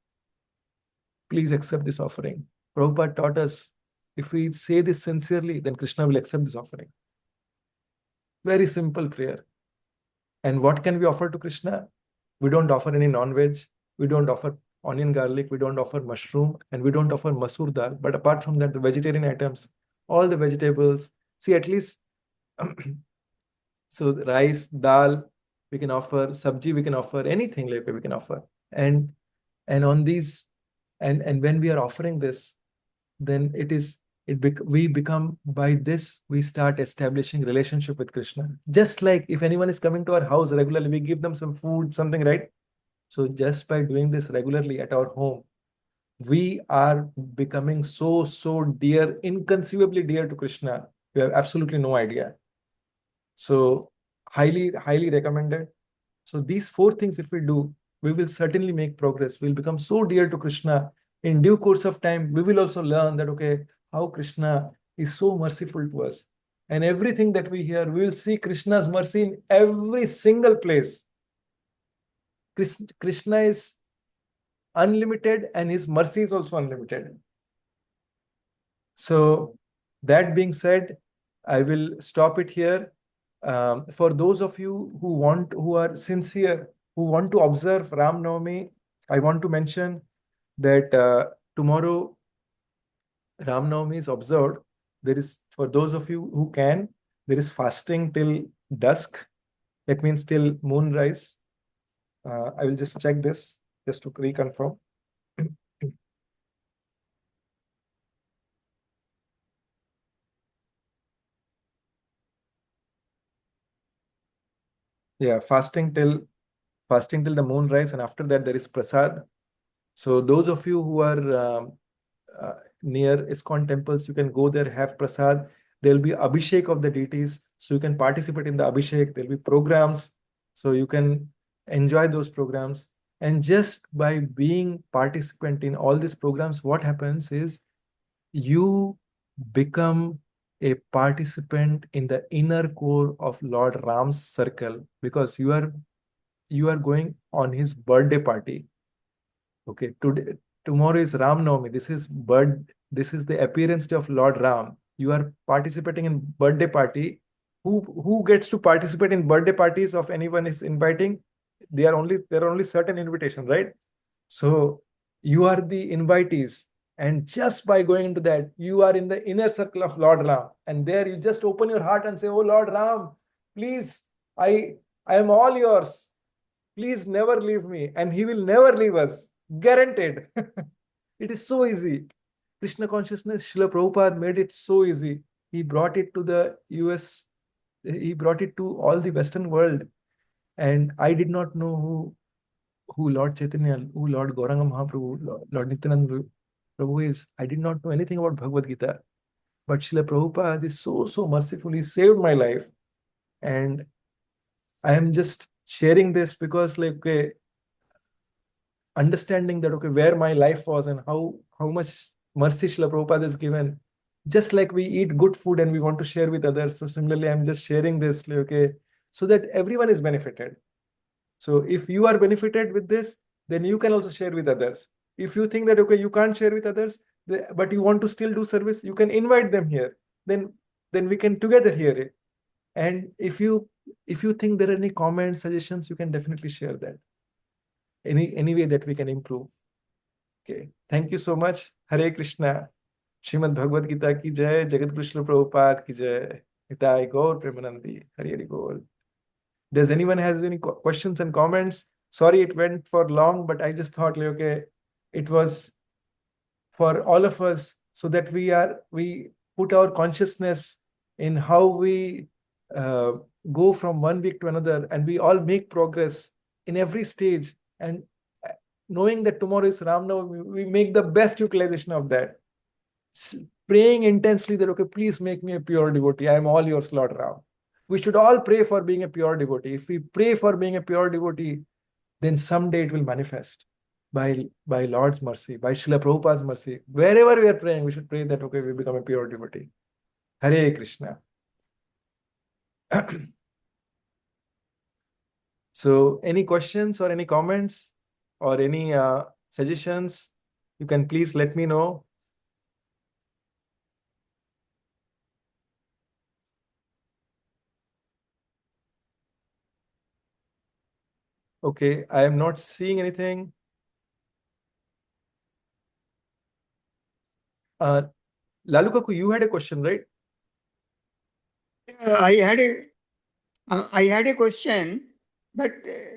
Please accept this offering. Prabhupada taught us, if we say this sincerely, then Krishna will accept this offering. Very simple prayer. And what can we offer to Krishna? We don't offer any non-veg. We don't offer onion garlic. We don't offer mushroom. And we don't offer masoor dal. But apart from that, the vegetarian items, all the vegetables, see, at least so rice, dal, we can offer, sabji, we can offer, anything like we can offer. And on these, and when we are offering this, then we become, by this we start establishing relationship with Krishna. Just like if anyone is coming to our house regularly, we give them some food, something, right? So just by doing this regularly at our home, we are becoming so dear, inconceivably dear to Krishna. We have absolutely no idea. So highly recommended. So these 4 things, if we do, we will certainly make progress. We'll become so dear to Krishna. In due course of time, we will also learn that, okay, how Krishna is so merciful to us. And everything that we hear, we will see Krishna's mercy in every single place. Krishna is unlimited and his mercy is also unlimited. So that being said, I will stop it here. For those of you who are sincere, who want to observe Ram Navami, I want to mention that tomorrow Ram Navami is observed. There is, for those of you who can, there is fasting till dusk. That means till moonrise. I will just check this just to reconfirm. Yeah, fasting till the moonrise, and after that there is prasad. So those of you who are near ISKCON temples, you can go there, have prasad. There will be abhishek of the deities, so you can participate in the abhishek. There will be programs, so you can enjoy those programs. And just by being participant in all these programs, what happens is you become a participant in the inner core of Lord Ram's circle, because you are going on his birthday party. Okay, tomorrow is Ram Navami. This is the appearance day of Lord Ram. You are participating in birthday party. Who gets to participate in birthday parties of anyone is inviting? There are only certain invitations, right? So you are the invitees. And just by going into that, you are in the inner circle of Lord Ram. And there you just open your heart and say, oh Lord Ram, please, I am all yours. Please never leave me. And he will never leave us. Guaranteed. It is so easy. Krishna consciousness, Srila Prabhupada made it so easy. He brought it to the US. He brought it to all the Western world. And I did not know who Lord Chaitanya, who Lord Gauranga Mahaprabhu, Lord Nityananda Prabhu is. I did not know anything about Bhagavad Gita. But Srila Prabhupada is so merciful. He saved my life. And I am just sharing this because, like, okay, understanding that, okay, where my life was and how much mercy Srila Prabhupada has given. Just like we eat good food and we want to share with others. So similarly, I'm just sharing this, like, okay, so that everyone is benefited. So if you are benefited with this, then you can also share with others. If you think that, okay, you can't share with others, but you want to still do service, you can invite them here. Then we can together hear it. And if you think there are any comments, suggestions, you can definitely share that. Any way that we can improve. Okay. Thank you so much. Hare Krishna. Srimad Bhagavad Gita ki jai. Jagat Krishna Prabhupada ki jai. Nitai Gaur Premanandi. Hari Hari Bol. Does anyone has any questions and comments? Sorry, it went for long, but I just thought, like, okay, it was for all of us, so that we put our consciousness in how we go from one week to another, and we all make progress in every stage. And knowing that tomorrow is Ram Navami, we make the best utilization of that. Praying intensely that, okay, please make me a pure devotee. I am all yours, Lord Ram. We should all pray for being a pure devotee. If we pray for being a pure devotee, then someday it will manifest by Lord's mercy, by Srila Prabhupada's mercy. Wherever we are praying, we should pray that, okay, we become a pure devotee. Hare Krishna. So any questions or any comments or any suggestions, you can please let me know. Okay, I am not seeing anything. Lalu Kaku, you had a question, right? I had a question, but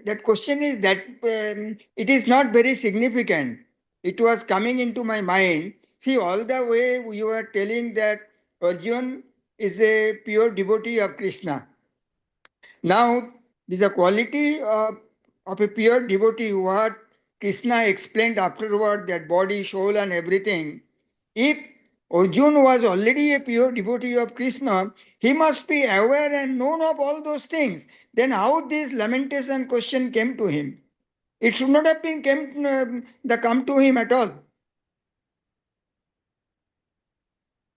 that question is that it is not very significant. It was coming into my mind. See, all the way you were telling that Arjun is a pure devotee of Krishna. Now, this is a quality of a pure devotee, what Krishna explained afterward, that body, soul, and everything. If Arjun was already a pure devotee of Krishna, he must be aware and known of all those things. Then how this lamentation question came to him? It should not have been come to him at all.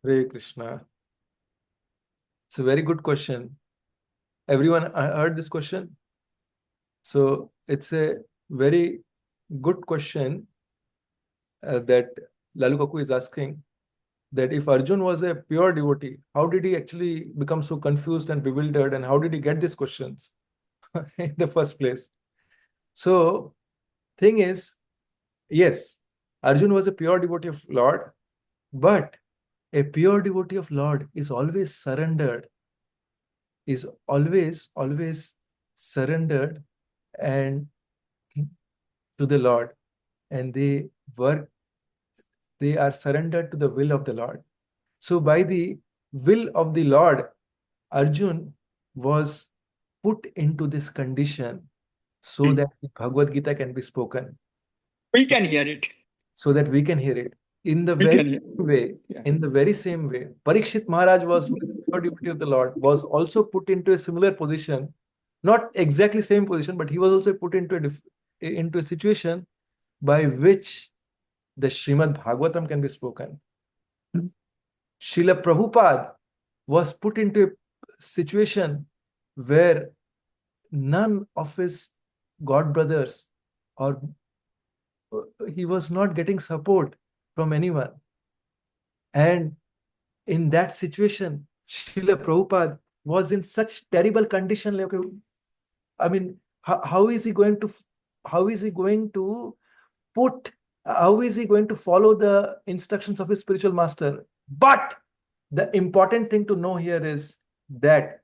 Hare Krishna. It's a very good question. Everyone heard this question? So it's a very good question that Lalu Kaku is asking, that if Arjun was a pure devotee, how did he actually become so confused and bewildered, and how did he get these questions in the first place? So, thing is, yes, Arjun was a pure devotee of Lord, but a pure devotee of Lord is always surrendered, is always surrendered and to the Lord, and they are surrendered to the will of the Lord. So by the will of the Lord, Arjun was put into this condition so that the Bhagavad Gita can be spoken, We can hear it. so that we can hear it. In the We very can hear. same way, Yeah. in the very same way, Parikshit Maharaj was pure devotee of the Lord, was also put into a similar position, not exactly same position, but he was also put into a situation by which the Srimad Bhagavatam can be spoken. Srila Prabhupada was put into a situation where none of his god brothers, or he was not getting support from anyone. And in that situation, Srila Prabhupada was in such terrible condition. Like, I mean, how is he going to how is he going to follow the instructions of his spiritual master? But the important thing to know here is that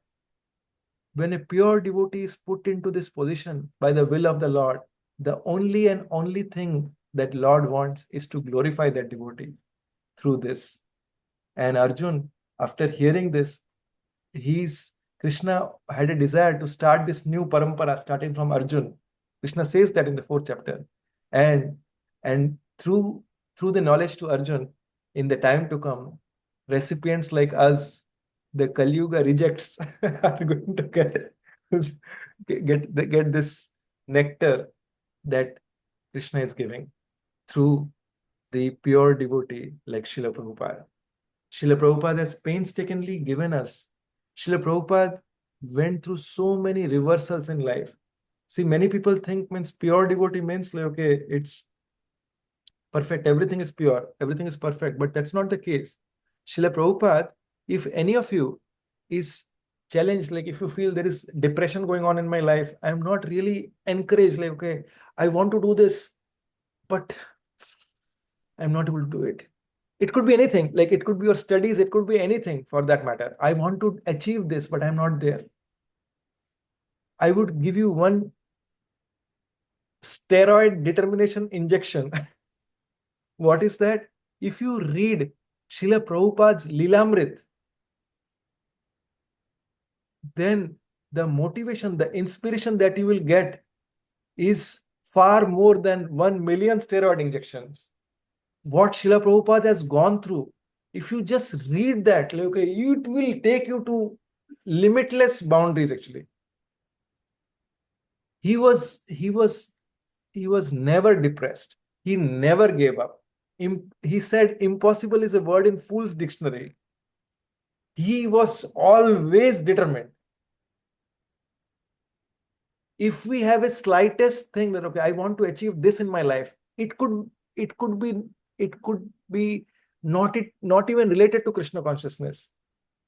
when a pure devotee is put into this position by the will of the Lord, the only and only thing that Lord wants is to glorify that devotee through this. And Arjun, after hearing this, Krishna had a desire to start this new parampara starting from Arjun. Krishna says that in the 4th chapter. And through the knowledge to Arjun, in the time to come, recipients like us, the Kali Yuga rejects, are going to get this nectar that Krishna is giving through the pure devotee like Srila Prabhupada. Srila Prabhupada has painstakingly given us. Srila Prabhupada went through so many reversals in life. See, many people think means pure devotee means like, okay, it's perfect, everything is pure, everything is perfect, but that's not the case. Srila Prabhupada, if any of you is challenged, like if you feel there is depression going on in my life, I'm not really encouraged, like, okay, I want to do this, but I'm not able to do it. It could be anything, like it could be your studies, it could be anything for that matter. I want to achieve this, but I'm not there. I would give you one steroid determination injection. What is that? If you read Srila Prabhupada's Lilamrit, then the motivation, the inspiration that you will get is far more than 1 million steroid injections. What Srila Prabhupada has gone through, if you just read that, like, okay, it will take you to limitless boundaries actually. He was never depressed. He never gave up. He said impossible is a word in fool's dictionary. He was always determined. If we have a slightest thing that, okay, I want to achieve this in my life, it could be not even related to Krishna consciousness.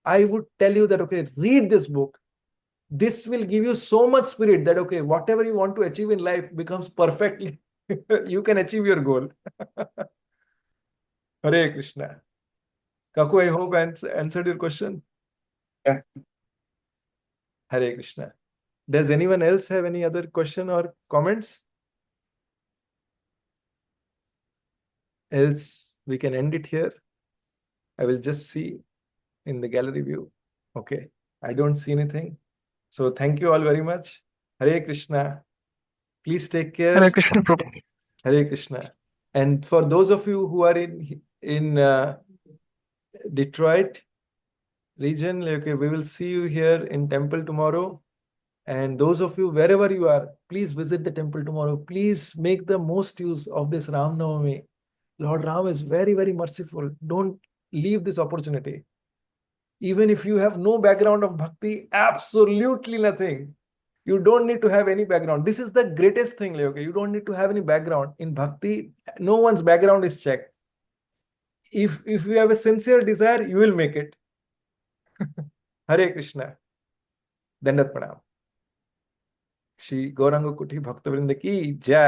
I would tell you that, okay, read this book. This will give you so much spirit that, okay, whatever you want to achieve in life becomes perfectly, you can achieve your goal. Hare Krishna. Kaku, I hope I answered your question. Yeah. Hare Krishna. Does anyone else have any other question or comments? Else we can end it here. I will just see in the gallery view. Okay, I don't see anything. So thank you all very much. Hare Krishna. Please take care. Hare Krishna, Prabhu. Hare Krishna. And for those of you who are in Detroit region, okay, we will see you here in temple tomorrow. And those of you, wherever you are, please visit the temple tomorrow. Please make the most use of this Ram Navami. Lord Ram is very, very merciful. Don't leave this opportunity. Even if you have no background of bhakti, absolutely nothing. You don't need to have any background. This is the greatest thing, okay? You don't need to have any background. In bhakti, no one's background is checked. If you have a sincere desire, you will make it. Hare Krishna. Dandat Pranam. Shri Gauranga Kuti Bhakta Vrinda ki jai.